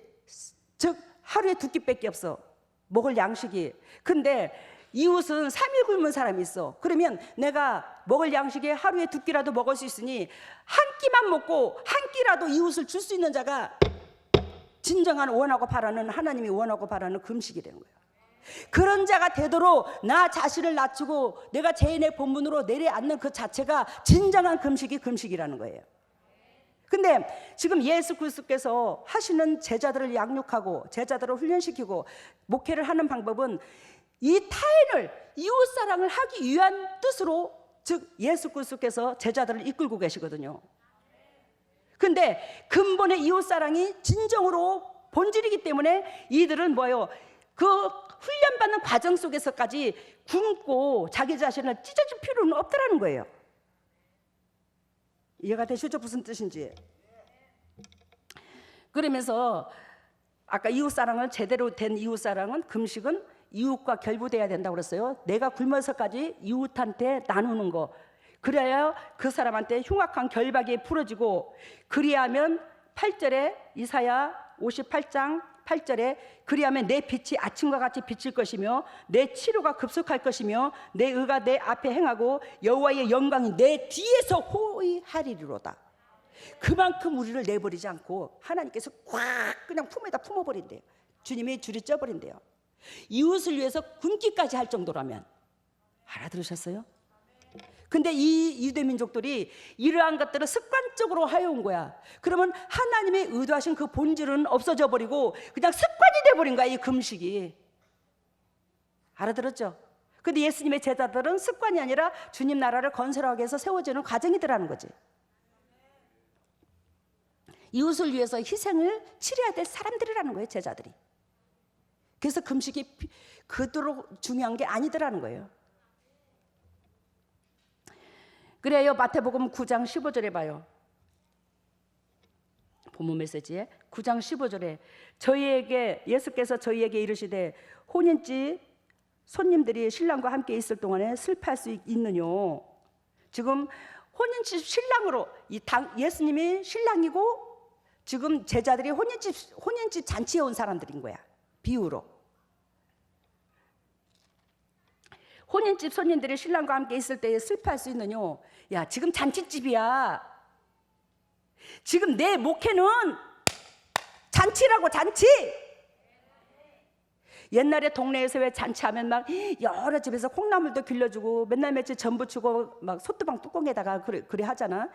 즉 하루에 두 끼밖에 없어. 먹을 양식이. 근데 이웃은 3일 굶은 사람이 있어. 그러면 내가 먹을 양식에 하루에 두 끼라도 먹을 수 있으니 한 끼만 먹고 한 끼라도 이웃을 줄 수 있는 자가 진정한 원하고 바라는 하나님이 원하고 바라는 금식이 되는 거예요. 그런 자가 되도록 나 자신을 낮추고 내가 죄인의 본분으로 내려앉는 그 자체가 진정한 금식이라는 거예요. 근데 지금 예수 그리스도께서 하시는 제자들을 양육하고 제자들을 훈련시키고 목회를 하는 방법은 이 타인을 이웃사랑을 하기 위한 뜻으로 즉 예수 그리스도께서 제자들을 이끌고 계시거든요. 근데 근본의 이웃사랑이 진정으로 본질이기 때문에 이들은 뭐예요? 그 훈련받는 과정 속에서까지 굶고 자기 자신을 찢어질 필요는 없더라는 거예요. 이해가 되시죠? 무슨 뜻인지. 그러면서 아까 이웃사랑을 제대로 된 이웃사랑은 금식은 이웃과 결부돼야 된다고 그랬어요. 내가 굶어서까지 이웃한테 나누는 거. 그래야 그 사람한테 흉악한 결박이 풀어지고 그리하면 8절에 이사야 58장 8절에 그리하면 내 빛이 아침과 같이 비칠 것이며 내 치료가 급속할 것이며 내 의가 내 앞에 행하고 여호와의 영광이 내 뒤에서 호위하리로다. 그만큼 우리를 내버리지 않고 하나님께서 꽉 그냥 품에다 품어버린대요. 주님이 줄이 쪄버린대요. 이웃을 위해서 굶기까지 할 정도라면. 알아들으셨어요? 근데 이 유대민족들이 이러한 것들을 습관적으로 해온 거야. 그러면 하나님의 의도하신 그 본질은 없어져 버리고 그냥 습관이 돼버린 거야, 이 금식이. 알아들었죠? 근데 예수님의 제자들은 습관이 아니라 주님 나라를 건설하기 위해서 세워지는 과정이더라는 거지. 이웃을 위해서 희생을 치러야 될 사람들이라는 거예요, 제자들이. 그래서 금식이 그토록 중요한 게 아니더라는 거예요. 그래요. 마태복음 9장 15절에 봐요. 본문 메시지에 9장 15절에 저희에게 예수께서 저희에게 이르시되 혼인집 손님들이 신랑과 함께 있을 동안에 슬퍼할 수 있느뇨. 지금 혼인집 신랑으로 예수님이 신랑이고 지금 제자들이 혼인집 잔치에 온 사람들인 거야. 비유로. 혼인집 손님들이 신랑과 함께 있을 때에 슬퍼할 수 있느뇨. 야, 지금 잔치집이야. 지금 내 목회는 잔치라고, 잔치. 옛날에 동네에서 왜 잔치하면 막 여러 집에서 콩나물도 길러주고 맨날 며칠 전부 주고 막 소뚜방 뚜껑에다가 그래 하잖아.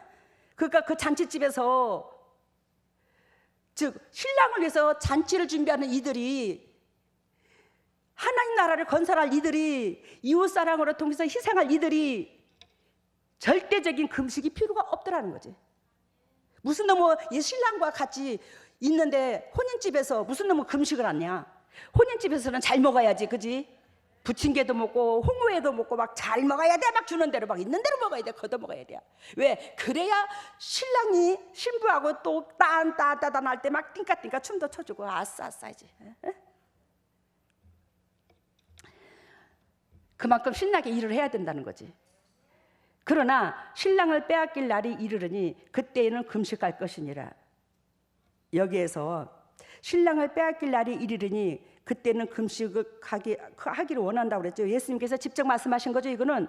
그러니까 그 잔치집에서 즉 신랑을 위해서 잔치를 준비하는 이들이 하나님 나라를 건설할 이들이 이웃사랑으로 통해서 희생할 이들이 절대적인 금식이 필요가 없더라는 거지. 무슨 놈의 이 신랑과 같이 있는데 혼인집에서 무슨 놈의 금식을 하냐? 혼인집에서는 잘 먹어야지, 그지? 부침개도 먹고 홍어회도 먹고 막 잘 먹어야 돼. 막 주는 대로 막 있는 대로 먹어야 돼. 걷어 먹어야 돼. 왜? 그래야 신랑이 신부하고 또 딴따따단 할 때 막 띵까띵까 춤도 춰주고 아싸아싸이지. 그만큼 신나게 일을 해야 된다는 거지. 그러나 신랑을 빼앗길 날이 이르르니 그때에는 금식할 것이니라. 여기에서 신랑을 빼앗길 날이 이르르니 그때는 금식을 하기를 원한다고 그랬죠. 예수님께서 직접 말씀하신 거죠. 이거는,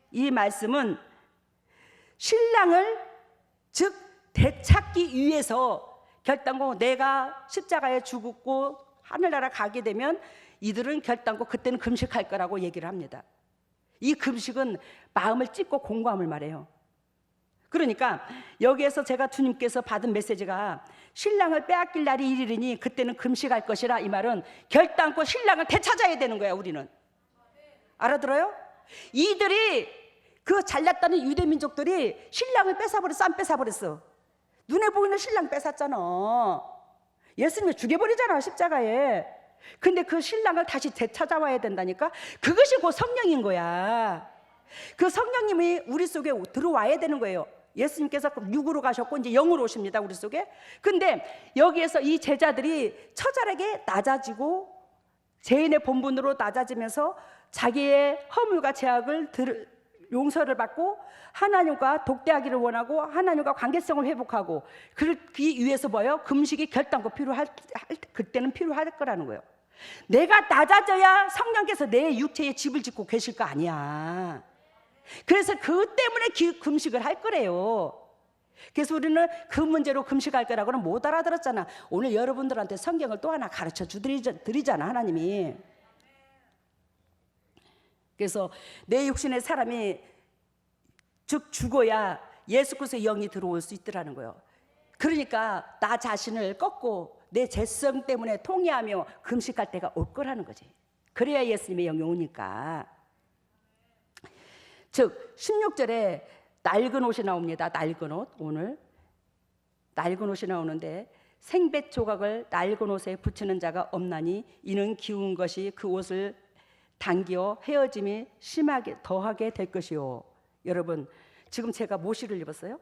이 말씀은 신랑을 즉 되찾기 위해서 결단코 내가 십자가에 죽고 하늘나라 가게 되면 이들은 결단코 그때는 금식할 거라고 얘기를 합니다. 이 금식은 마음을 찢고 공고함을 말해요. 그러니까 여기에서 제가 주님께서 받은 메시지가 신랑을 빼앗길 날이 이르르니 그때는 금식할 것이라, 이 말은 결단코 신랑을 되찾아야 되는 거야. 우리는 알아들어요? 이들이 그 잘났다는 유대 민족들이 신랑을 뺏어버렸어, 안 뺏어버렸어? 눈에 보이는 신랑 뺏었잖아. 예수님이 죽여버리잖아, 십자가에. 근데 그 신랑을 다시 되찾아와야 된다니까. 그것이 곧 성령인 거야. 그 성령님이 우리 속에 들어와야 되는 거예요. 예수님께서 육으로 가셨고 이제 영으로 오십니다, 우리 속에. 근데 여기에서 이 제자들이 처절하게 낮아지고 죄인의 본분으로 낮아지면서 자기의 허물과 죄악을 용서를 받고 하나님과 독대하기를 원하고 하나님과 관계성을 회복하고, 그러기 위해서 뭐예요? 금식이 결단코 그때는 필요할 거라는 거예요. 내가 낮아져야 성령께서 내 육체에 집을 짓고 계실 거 아니야. 그래서 그 때문에 금식을 할 거래요. 그래서 우리는 그 문제로 금식할 거라고는 못 알아들었잖아. 오늘 여러분들한테 성경을 또 하나 가르쳐 드리잖아, 하나님이. 그래서 내 육신의 사람이 즉 죽어야 예수 그리스도의 영이 들어올 수 있더라는 거예요. 그러니까 나 자신을 꺾고 내 죄성 때문에 통회하며 금식할 때가 올 거라는 거지. 그래야 예수님의 영이 오니까. 즉 16절에 낡은 옷이 나옵니다. 낡은 옷. 오늘 낡은 옷이 나오는데 생배 조각을 낡은 옷에 붙이는 자가 없나니 이는 기운 것이 그 옷을 당겨 헤어짐이 심하게 더하게 될 것이요. 여러분, 지금 제가 모시를 입었어요.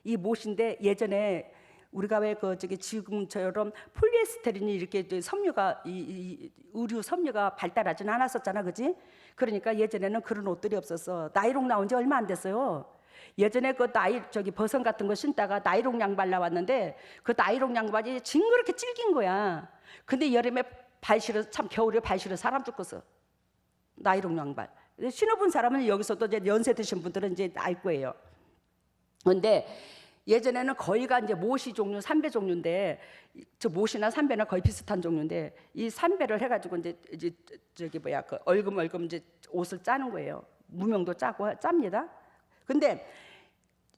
이 모시인데 예전에 우리가 왜 지금처럼 폴리에스테린이 이렇게 섬유가 이 의류 섬유가 발달하지는 않았었잖아, 그지? 그러니까 예전에는 그런 옷들이 없었어. 나이롱 나온 지 얼마 안 됐어요. 예전에 그 버선 같은 거 신다가 나이롱 양발 나왔는데 그 나이롱 양발이 징그럽게 찔긴 거야. 근데 여름에 발 시려, 참 겨울에 발 시려 사람 죽겠어. 나이롱 양발. 신어본 사람은 여기서도 이제 연세 드신 분들은 이제 알 거예요. 그런데 예전에는 거의가 이제 모시 종류, 삼배 종류인데, 저 모시나 삼배나 거의 비슷한 종류인데, 이 삼배를 해가지고 이제 그 얼금 이제 옷을 짜는 거예요. 무명도 짜고 짭니다. 근데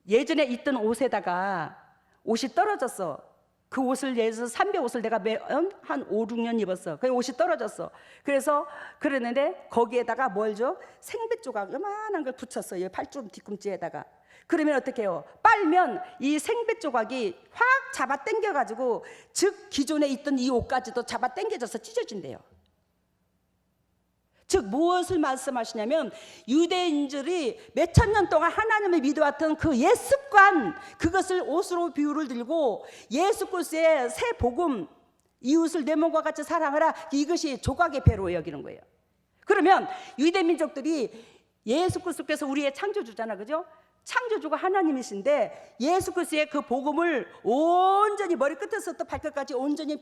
예전에 입던 옷에다가 옷이 떨어졌어. 그 옷을 예를 들어서 삼배 옷을 내가 한 5, 6년 입었어. 그 옷이 떨어졌어. 그래서 그랬는데 거기에다가 뭘 줘? 생배 조각 요만한 걸 붙였어요. 팔뚝 뒤꿈치에다가. 그러면 어떻게 해요? 빨면 이 생배 조각이 확 잡아 당겨가지고 즉 기존에 있던 이 옷까지도 잡아 당겨져서 찢어진대요. 즉 무엇을 말씀하시냐면 유대인들이 몇천 년 동안 하나님을 믿어왔던 그 옛 습관, 그것을 옷으로 비유를 들고 예수 그리스도의 새 복음, 이웃을 내 몸과 같이 사랑하라, 이것이 조각의 배로 여기는 거예요. 그러면 유대 민족들이 예수 그리스도께서 우리의 창조주잖아, 그죠? 창조주가 하나님이신데 예수 그리스도의 그 복음을 온전히 머리끝에서부터 발끝까지 온전히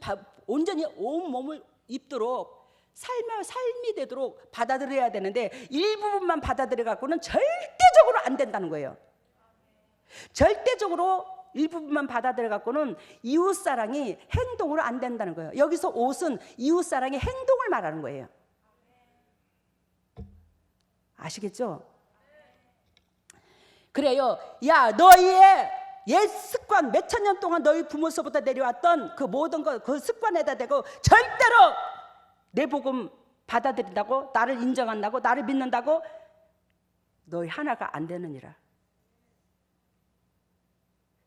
온 몸을 입도록 삶이 되도록 받아들여야 되는데 일부분만 받아들여 갖고는 절대적으로 안 된다는 거예요. 절대적으로 일부분만 받아들여 갖고는 이웃사랑이 행동으로 안 된다는 거예요. 여기서 옷은 이웃사랑의 행동을 말하는 거예요. 아시겠죠? 그래요. 야, 너희의 옛 습관, 몇천 년 동안 너희 부모서부터 내려왔던 그 모든 것, 그 습관에다 대고 절대로 내 복음 받아들인다고, 나를 인정한다고, 나를 믿는다고 너희 하나가 안 되느니라.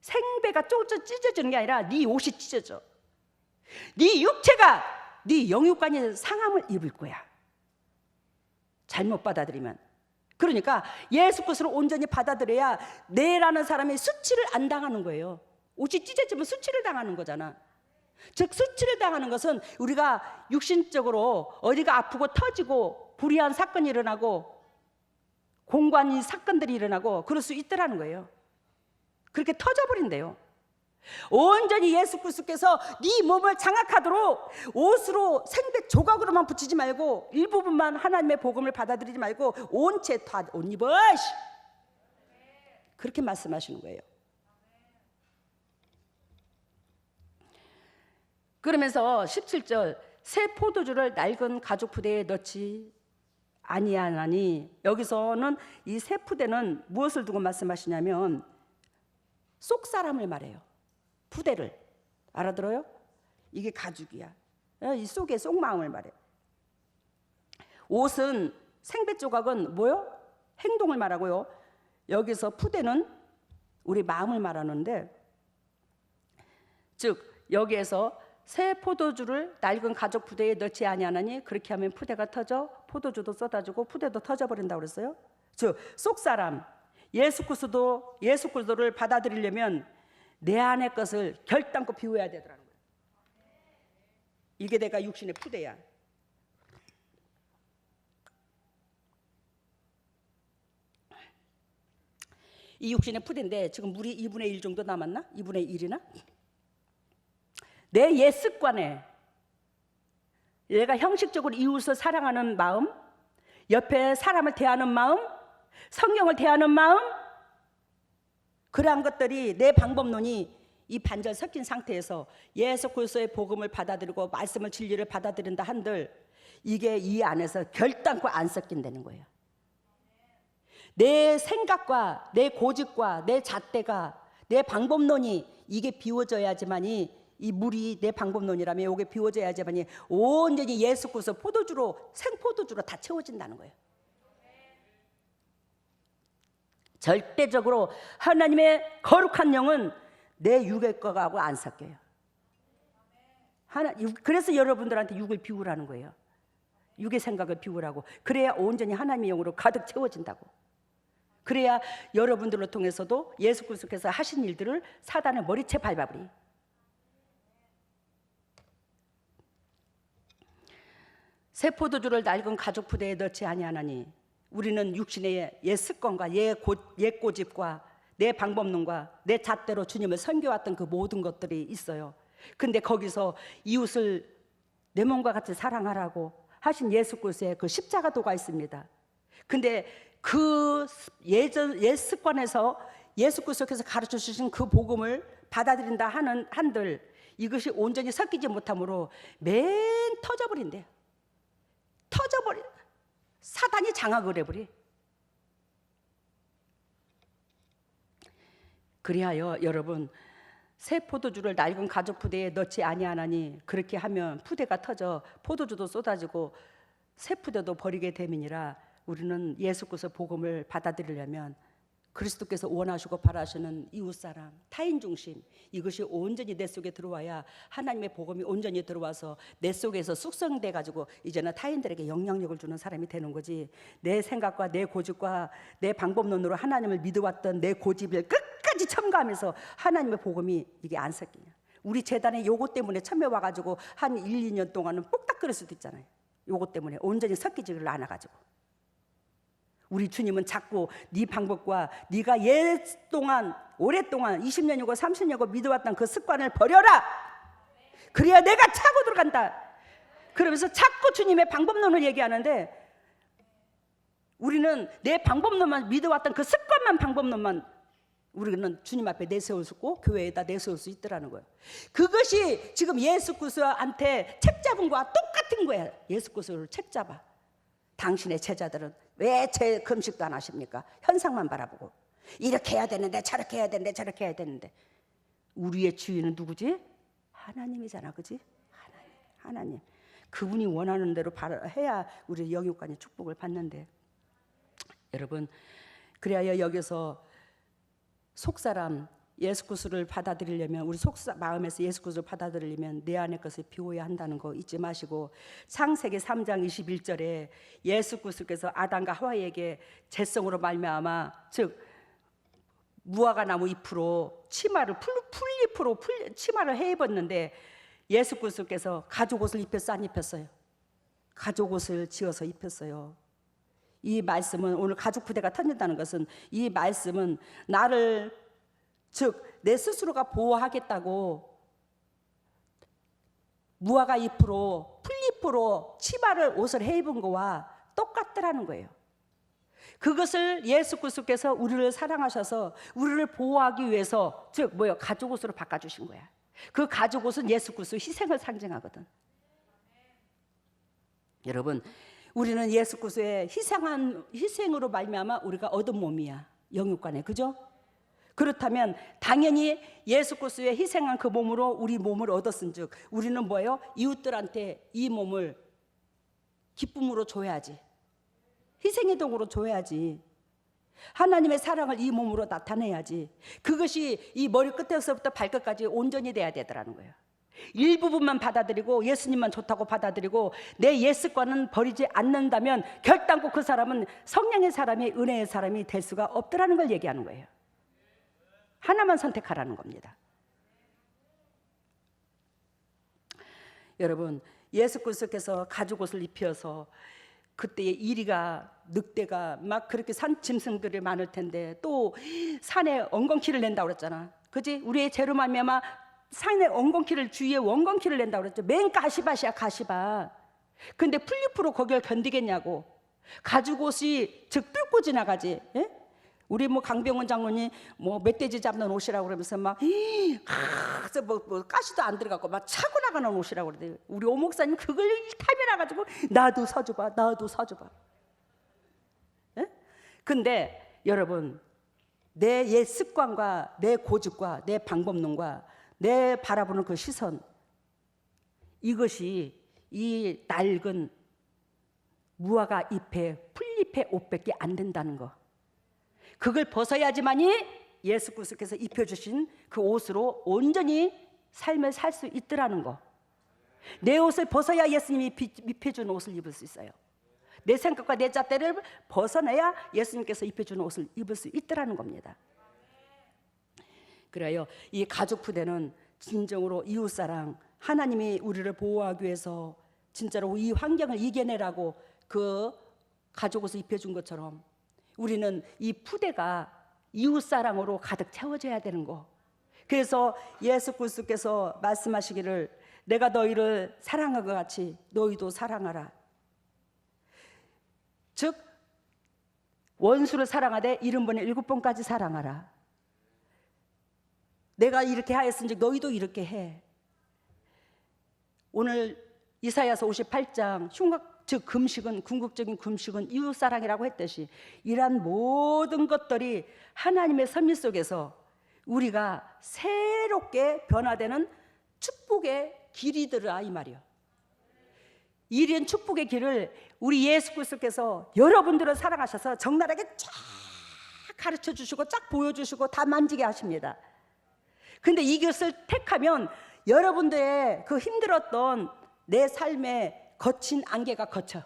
생배가 찢어지는 게 아니라 네 옷이 찢어져. 네 육체가 네 영육간의 상함을 입을 거야. 잘못 받아들이면. 그러니까 예수 그리스도를 온전히 받아들여야 내라는 사람이 수치를 안 당하는 거예요. 옷이 찢어지면 수치를 당하는 거잖아. 즉 수치를 당하는 것은 우리가 육신적으로 어디가 아프고 터지고 불의한 사건이 일어나고 공관이 사건들이 일어나고 그럴 수 있더라는 거예요. 그렇게 터져버린대요. 온전히 예수 그리스도께서 네 몸을 장악하도록 옷으로 생배 조각으로만 붙이지 말고 일부분만 하나님의 복음을 받아들이지 말고 온 채 다 옷 입어. 그렇게 말씀하시는 거예요. 그러면서 17절 새 포도주를 낡은 가죽 부대에 넣지 아니하나니, 여기서는 이 새 푸대는 무엇을 두고 말씀하시냐면 속 사람을 말해요. 푸대를 알아들어요? 이게 가죽이야. 이 속에 속마음을 말해요. 옷은 생배 조각은 뭐요? 행동을 말하고요. 여기서 푸대는 우리 마음을 말하는데, 즉 여기에서 새 포도주를 낡은 가죽 푸대에 넣지 아니하나니 그렇게 하면 푸대가 터져 포도주도 쏟아지고 푸대도 터져버린다고 그랬어요. 즉 속사람 예수 그리스도를 받아들이려면 내 안의 것을 결단코 비워야 되더라는 거예요. 이게 내가 육신의 푸대야. 이 육신의 푸대인데 지금 물이 2분의 1 정도 남았나? 2분의 1이나? 내 옛 습관에 내가 형식적으로 이웃을 사랑하는 마음, 옆에 사람을 대하는 마음, 성경을 대하는 마음, 그러한 것들이 내 방법론이 이 반절 섞인 상태에서 예수 그리스도의 복음을 받아들이고 말씀을 진리를 받아들인다 한들 이게 이 안에서 결단코 안 섞인다는 거예요. 내 생각과 내 고집과 내 잣대가 내 방법론이 이게 비워져야지만이 이 물이 내 방법론이라면 이게 비워져야지만이 온전히 예수 그리스도 포도주로 생포도주로 다 채워진다는 거예요. 절대적으로 하나님의 거룩한 영은 내 육의 거하고 안 섞여요. 그래서 여러분들한테 육을 비우라는 거예요. 육의 생각을 비우라고. 그래야 온전히 하나님의 영으로 가득 채워진다고. 그래야 여러분들을 통해서도 예수 그리스도께서 하신 일들을 사단의 머리채 밟아버리. 새 포도주를 낡은 가죽 푸대에 넣지 아니하나니 우리는 육신의 옛 습관과 옛 고집과 내 방법론과 내 잣대로 주님을 섬겨왔던 그 모든 것들이 있어요. 근데 거기서 이웃을 내 몸과 같이 사랑하라고 하신 예수 그리스도의 그 십자가도가 있습니다. 근데 그 옛 습관에서 예수 그리스도께서 가르쳐 주신 그 복음을 받아들인다 하는 한들 이것이 온전히 섞이지 못하므로 맨 터져버린대요. 터져버려. 사단이 장악을 해버려. 그리하여 여러분 새 포도주를 낡은 가죽 푸대에 넣지 아니하나니 그렇게 하면 푸대가 터져 포도주도 쏟아지고 새 푸대도 버리게 됨이니라. 우리는 예수 그리스도 복음을 받아들이려면 그리스도께서 원하시고 바라시는 이웃사랑, 타인 중심 이것이 온전히 내 속에 들어와야 하나님의 복음이 온전히 들어와서 내 속에서 숙성돼 가지고 이제는 타인들에게 영향력을 주는 사람이 되는 거지. 내 생각과 내 고집과 내 방법론으로 하나님을 믿어왔던 내 고집을 끝까지 첨가하면서 하나님의 복음이 이게 안 섞이냐. 우리 재단에 요거 때문에 처음에 와가지고 한 1, 2년 동안은 뽁닥 그럴 수도 있잖아요. 요거 때문에 온전히 섞이지를 않아가지고. 우리 주님은 자꾸 네 방법과 네가 오랫동안 20년이고 30년이고 믿어왔던 그 습관을 버려라. 그래야 내가 차고 들어간다. 그러면서 자꾸 주님의 방법론을 얘기하는데 우리는 내 방법론만 믿어왔던 그 습관만 방법론만 우리는 주님 앞에 내세울 수 있고 교회에다 내세울 수 있더라는 거예요. 그것이 지금 예수 그리스도한테 책 잡은 거와 똑같은 거야. 예수 그리스도를 책 잡아. 당신의 제자들은 왜 제 금식도 안 하십니까? 현상만 바라보고 이렇게 해야 되는데 저렇게 해야 되는데 저렇게 해야 되는데. 우리의 주인은 누구지? 하나님이잖아, 그지? 하나님. 그분이 원하는 대로 해야 우리 영육간의 축복을 받는데. 여러분 그래야 여기서 속사람 예수 그리스도를 받아들이려면, 우리 마음에서 예수 그리스도를 받아들이려면 내 안의 것을 비워야 한다는 거 잊지 마시고, 창세기 3장 21절에 예수 그리스도께서 아담과 하와에게 죄성으로 말미암아, 즉 무화과 나무 잎으로 치마를 풀잎으로 치마를 해 입었는데 예수 그리스도께서 가죽 옷을 입혔어, 안 입혔어요? 가죽 옷을 지어서 입혔어요. 이 말씀은, 오늘 가죽 부대가 터진다는 것은, 이 말씀은 나를, 즉 내 스스로가 보호하겠다고 무화과 잎으로 풀잎으로 치마를 옷을 해 입은 거와 똑같더라는 거예요. 그것을 예수 그리스도께서 우리를 사랑하셔서 우리를 보호하기 위해서, 즉 뭐요? 가죽 옷으로 바꿔주신 거야. 그 가죽 옷은 예수 그리스도 희생을 상징하거든. 여러분, 우리는 예수 그리스도의 희생으로 말미암아 우리가 얻은 몸이야, 영육간에, 그죠? 그렇다면 당연히 예수 그리스도의 희생한 그 몸으로 우리 몸을 얻었은즉 우리는 뭐예요? 이웃들한테 이 몸을 기쁨으로 줘야지, 희생의 도구로 줘야지, 하나님의 사랑을 이 몸으로 나타내야지. 그것이 이 머리 끝에서부터 발끝까지 온전히 돼야 되더라는 거예요. 일부분만 받아들이고 예수님만 좋다고 받아들이고 내 옛습관은 버리지 않는다면 결단코 그 사람은 성령의 사람이, 은혜의 사람이 될 수가 없더라는 걸 얘기하는 거예요. 하나만 선택하라는 겁니다. 여러분, 예수 그리스도께서 가죽 옷을 입혀서 그때의 이리가, 늑대가 막 그렇게 산 짐승들이 많을 텐데 또 산에 엉겅퀴를 낸다고 그랬잖아, 그지? 우리의 죄로 말미암아 산에 엉겅퀴를, 주위에 원겅퀴를 낸다고 그랬죠. 맨 가시밭이야, 가시밭. 근데 풀잎으로 거기를 견디겠냐고. 가죽 옷이 즉 뚫고 지나가지. 예? 우리 뭐 강병원 장로님 뭐 멧돼지 잡는 옷이라고 그러면서 막 뭐 가시도 안 들어가고 막 차고 나가는 옷이라고 그러대요. 우리 오 목사님 그걸 탐이 나가지고 나도 사줘봐, 나도 사줘봐. 예? 근데 여러분, 내 옛 습관과 내 고집과 내 방법론과 내 바라보는 그 시선, 이것이 이 낡은 무화과 잎에 풀잎에 옷밖에 안 된다는 거, 그걸 벗어야지만이 예수 그리스도께서 입혀주신 그 옷으로 온전히 삶을 살 수 있더라는 거. 내 옷을 벗어야 예수님이 입혀준 옷을 입을 수 있어요. 내 생각과 내 잣대를 벗어내야 예수님께서 입혀준 옷을 입을 수 있더라는 겁니다. 그래요, 이 가죽 부대는 진정으로 이웃사랑, 하나님이 우리를 보호하기 위해서 진짜로 이 환경을 이겨내라고 그 가죽 옷을 입혀준 것처럼 우리는 이 푸대가 이웃사랑으로 가득 채워져야 되는 거. 그래서 예수 그리스도께서 말씀하시기를 내가 너희를 사랑한 것 같이 너희도 사랑하라. 즉 원수를 사랑하되 70번에 7번까지 사랑하라. 내가 이렇게 하였은즉 너희도 이렇게 해. 오늘 이사야서 58장 흉각, 즉 금식은, 궁극적인 금식은 이웃사랑이라고 했듯이 이러한 모든 것들이 하나님의 섭리 속에서 우리가 새롭게 변화되는 축복의 길이더라 이 말이요. 이런 축복의 길을 우리 예수 그리스도께서 여러분들을 사랑하셔서 적나라하게 쫙 가르쳐 주시고 쫙 보여주시고 다 만지게 하십니다. 근데 이것을 택하면 여러분들의 그 힘들었던 내 삶의 거친 안개가 거쳐.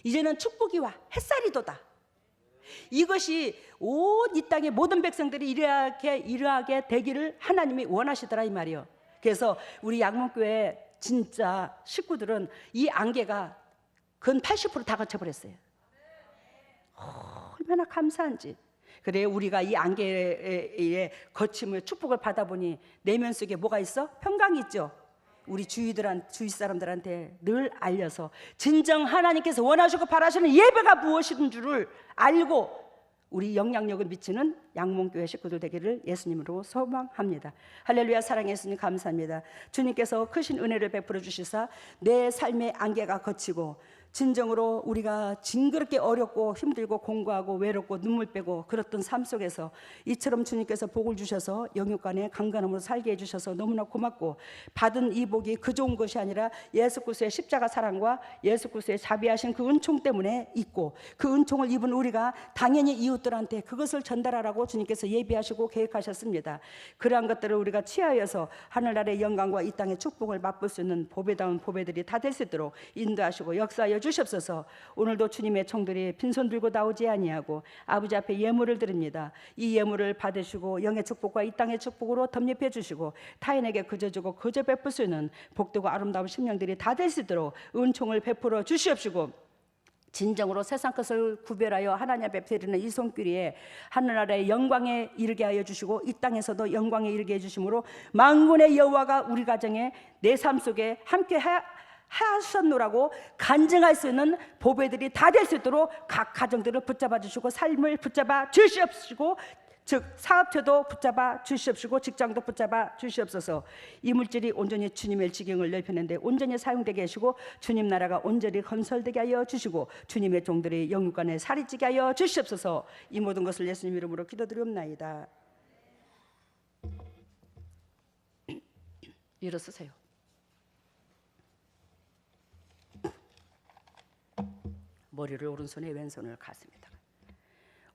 이제는 축복이 와, 햇살이 돋아. 이것이 온 이 땅의 모든 백성들이 이러하게 되기를 하나님이 원하시더라 이 말이요. 그래서 우리 양문교회 진짜 식구들은 이 안개가 근 80% 다 거쳐버렸어요. 얼마나 감사한지. 그래, 우리가 이 안개의 거침을, 축복을 받아보니 내면 속에 뭐가 있어? 평강이 있죠. 우리 주위 사람들한테 늘 알려서 진정 하나님께서 원하시고 바라시는 예배가 무엇인 줄을 알고 우리 영향력을 미치는 양문교회 식구들 되기를 예수님으로 소망합니다. 할렐루야. 사랑의 예수님 감사합니다. 주님께서 크신 은혜를 베풀어 주시사 내 삶의 안개가 거치고 진정으로 우리가 징그럽게 어렵고 힘들고 공부하고 외롭고 눈물 빼고 그랬던 삶 속에서 이처럼 주님께서 복을 주셔서 영육간에 강건함으로 살게 해주셔서 너무나 고맙고, 받은 이 복이 그 좋은 것이 아니라 예수 그리스도의 십자가 사랑과 예수 그리스도의 자비하신 그 은총 때문에 있고, 그 은총을 입은 우리가 당연히 이웃들한테 그것을 전달하라고 주님께서 예비하시고 계획하셨습니다. 그러한 것들을 우리가 취하여서 하늘나라의 영광과 이 땅의 축복을 맛볼 수 있는 보배다운 보배들이 다 될 수 있도록 인도하시고 역사하여 주시옵소서. 오늘도 주님의 종들이 빈손 들고 나오지 아니하고 아버지 앞에 예물을 드립니다. 이 예물을 받으시고 영의 축복과 이 땅의 축복으로 덤립해 주시고 타인에게 그저 주고 그저 베풀 수 있는 복되고 아름다운 심령들이 다 될 수 있도록 은총을 베풀어 주시옵시고, 진정으로 세상 것을 구별하여 하나님 앞에 드리는 이 손길에 하늘나라의 영광에 이르게 하여 주시고 이 땅에서도 영광에 이르게 해주심으로 만군의 여호와가 우리 가정에 내 삶 속에 함께 하셨노라고 간증할 수 있는 보배들이 다 될 수 있도록 각 가정들을 붙잡아 주시고 삶을 붙잡아 주시옵시고, 즉 사업체도 붙잡아 주시옵시고 직장도 붙잡아 주시옵소서. 이 물질이 온전히 주님의 지경을 넓히는데 온전히 사용되게 하시고 주님 나라가 온전히 건설되게 하여 주시고 주님의 종들이 영육간에 살이 찌게 하여 주시옵소서. 이 모든 것을 예수님 이름으로 기도드리옵나이다. 일어서세요. 머리를 오른손에 왼손을 가슴에다가.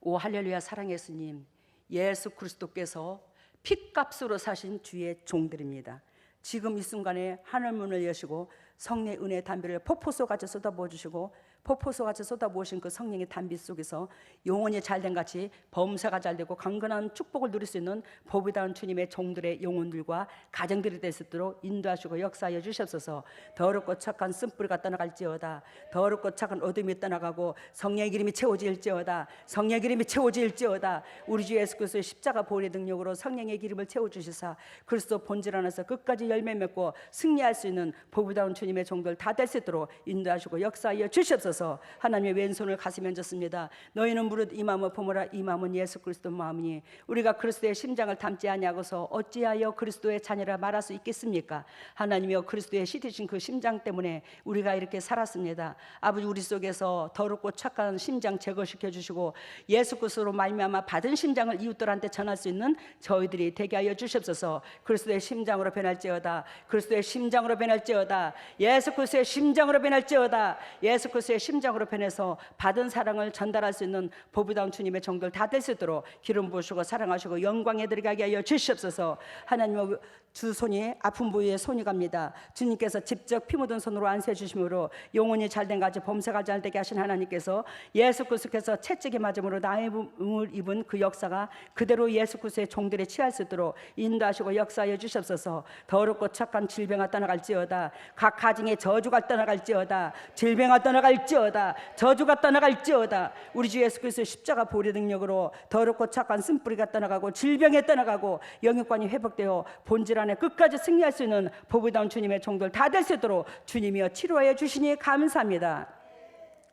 오 할렐루야. 사랑의 예수님, 예수 그리스도께서 핏값으로 사신 주의 종들입니다. 지금 이 순간에 하늘문을 여시고 성령의 은혜의 담비를 폭포수같이 쏟아부어주시고 폭포수같이 쏟아부으신 그 성령의 담비 속에서 영혼이 잘된 같이 범사가 잘되고 강건한 축복을 누릴 수 있는 보배다운 주님의 종들의 영혼들과 가정들이 될 수 있도록 인도하시고 역사하여 주시옵소서. 더럽고 착한 쓴뿌리가 떠나갈지어다. 더럽고 착한 어둠이 떠나가고 성령의 기름이 채워질지어다. 성령의 기름이 채워질지어다. 우리 주 예수 그리스도의 십자가 보혈의 능력으로 성령의 기름을 채워주시사 그리스도 본질 안에서 끝까지 열매 맺고 승리할 수 있는 보배다운 주님의 종들 다 될 수 있도록 인도하시고 역사하여 주시옵소서. 하나님의 왼손을 가슴에 얹었습니다. 너희는 무릇 이 마음을 품으라. 이 마음은 예수 그리스도 마음이니 우리가 그리스도의 심장을 담지 아니하고서 어찌하여 그리스도의 자녀라 말할 수 있겠습니까? 하나님이여, 그리스도의 씻으신 그 심장 때문에 우리가 이렇게 살았습니다. 아버지, 우리 속에서 더럽고 착한 심장 제거시켜 주시고 예수 그리스도로 말미암아 받은 심장을 이웃들한테 전할 수 있는 저희들이 되게 하여 주시옵소서. 그리스도의 심장으로 변할지어다. 그리스도의 심장으로 변할지어다. 예수 그리스도의 심장으로 변할지어다. 예수 그리스도의 심장으로 변해서 받은 사랑을 전달할 수 있는 보배다운 주님의 종들 다 될 수 있도록 기름 부으시고 사랑하시고 영광에 들어가게 하여 주시옵소서. 하나님, 주 손이 아픈 부위에 손이 갑니다. 주님께서 직접 피 묻은 손으로 안수해 주심으로 영혼이 잘된 같이 범사가 잘되게 하신 하나님께서 예수 그리스도께서 채찍에 맞음으로 나음을 입은 그 역사가 그대로 예수 그리스도의 종들에 취할 수 있도록 인도하시고 역사하여 주시옵소서. 더럽고 착한 질병아 떠나갈지어다. 각 가정의 저주가 떠나갈지어다. 질병아 떠나갈지어다. 저주가 떠나갈지어다. 우리 주 예수 그리스도의 십자가 보혈의 능력으로 더럽고 착한 쓴뿌리가 떠나가고 질병에 떠나가고 영육관이 회복되어 본질 안에 끝까지 승리할 수 있는 보배다운 주님의 종들 다 될 수 있도록 주님이여 치료하여 주시니 감사합니다.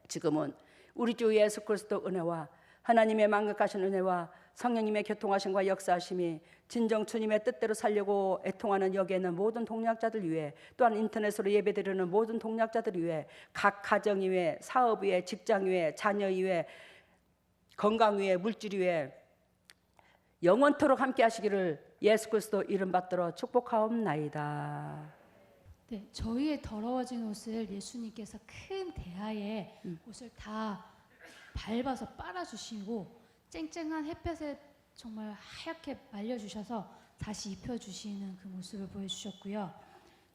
지금은 우리 주 예수 그리스도 은혜와 하나님의 만극하신 은혜와 성령님의 교통하심과 역사하심이 진정 주님의 뜻대로 살려고 애통하는 여기에 있는 모든 동역자들 위해, 또한 인터넷으로 예배드리는 모든 동역자들 위해, 각 가정 위에, 사업 위에, 직장 위에, 자녀 위에, 건강 위에, 물질 위에 영원토록 함께 하시기를 예수 그리스도 이름 받들어 축복하옵나이다. 네, 저희의 더러워진 옷을 예수님께서 큰 대하에 옷을 다 밟아서 빨아주시고 쨍쨍한 햇볕에 정말 하얗게 말려주셔서 다시 입혀주시는 그 모습을 보여주셨고요.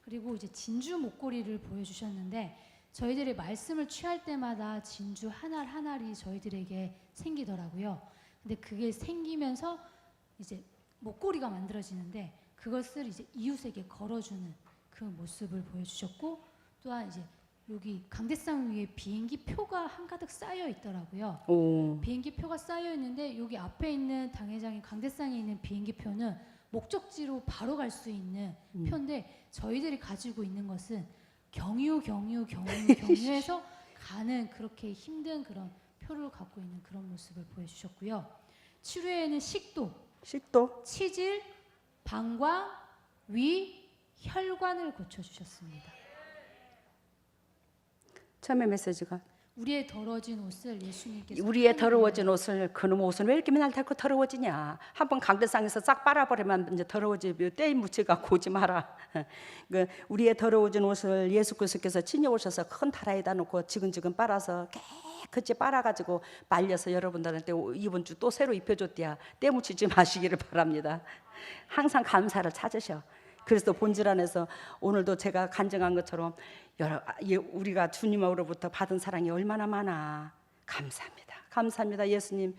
그리고 이제 진주 목걸이를 보여주셨는데 저희들이 말씀을 취할 때마다 진주 하나 하나리 저희들에게 생기더라고요. 근데 그게 생기면서 이제 목걸이가 만들어지는데 그것을 이제 이웃에게 걸어주는 그 모습을 보여주셨고, 또한 이제 여기 강대상 위에 비행기 표가 한가득 쌓여 있더라고요. 비행기 표가 쌓여 있는데 여기 앞에 있는 당회장인 강대상에 있는 비행기 표는 목적지로 바로 갈 수 있는 표인데 저희들이 가지고 있는 것은 경유해서 가는 그렇게 힘든 그런 표를 갖고 있는 그런 모습을 보여주셨고요. 치료에는 식도, 치질, 방광, 위, 혈관을 고쳐주셨습니다. 처음에 메시지가 우리의 더러워진 옷을 예수님께서 우리의 더러워진 옷을 그놈 옷은 왜 이렇게 맨날 닳고 더러워지냐. 한번 강대상에서 싹 빨아버리면 이제 더러워지고 때에 묻혀갖고 오지 마라. 그 우리의 더러워진 옷을 예수 그리스도께서 친히 오셔서 큰 다라에다 놓고 지근지근 빨아서 깨끗이 빨아가지고 말려서 여러분들한테 이번 주 또 새로 입혀줬대야. 때 묻히지 마시기를 바랍니다. 항상 감사를 찾으셔. 그래서 본질 안에서 오늘도 제가 간증한 것처럼 우리가 주님으로부터 받은 사랑이 얼마나 많아. 감사합니다. 감사합니다. 예수님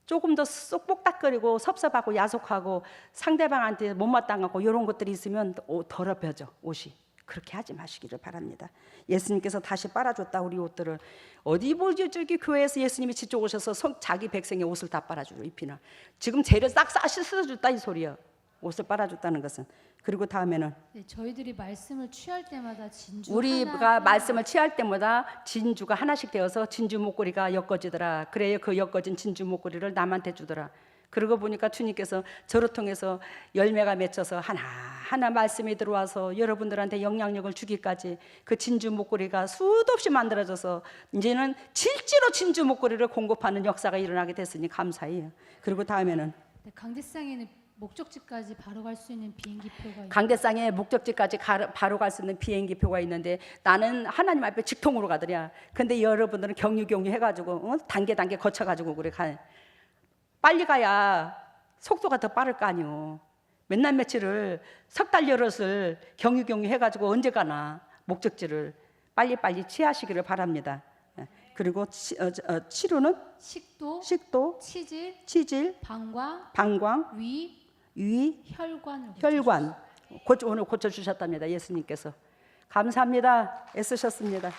조금 더 쏙 뽁닥거리고 섭섭하고 야속하고 상대방한테 못마땅하고 이런 것들이 있으면 더럽혀져 옷이. 그렇게 하지 마시기를 바랍니다. 예수님께서 다시 빨아줬다 우리 옷들을. 어디 보죠 저기 교회에서 예수님이 직접 오셔서 자기 백성의 옷을 다 빨아주고 입히나. 지금 재를 싹 씻어줬다 이 소리야. 옷을 빨아줬다는 것은. 그리고 다음에는 네, 저희들이 말씀을 취할 때마다 진주 우리가 말씀을 취할 때마다 진주가 하나씩 되어서 진주 목걸이가 엮어지더라. 그래야 그 엮어진 진주 목걸이를 남한테 주더라. 그러고 보니까 주님께서 저를 통해서 열매가 맺혀서 하나하나 말씀이 들어와서 여러분들한테 영향력을 주기까지 그 진주 목걸이가 수도 없이 만들어져서 이제는 실제로 진주 목걸이를 공급하는 역사가 일어나게 됐으니 감사해요. 그리고 다음에는 네, 강대상에는 목적지까지 바로 갈 수 있는 비행기표가 있고 강대상에 목적지까지 바로 갈 수 있는 비행기표가 있는데 나는 하나님 앞에 직통으로 가더랴. 근데 여러분들은 경유 해가지고 단계 거쳐가지고 그래 가. 빨리 가야 속도가 더 빠를 거 아니오. 맨날 며칠을 석 달 여럿을 경유 해가지고 언제 가나. 목적지를 빨리 취하시기를 바랍니다. 그리고 치료는 식도, 치질, 방광, 위, 혈관 오늘 고쳐주셨답니다. 예수님께서. 감사합니다. 애쓰셨습니다.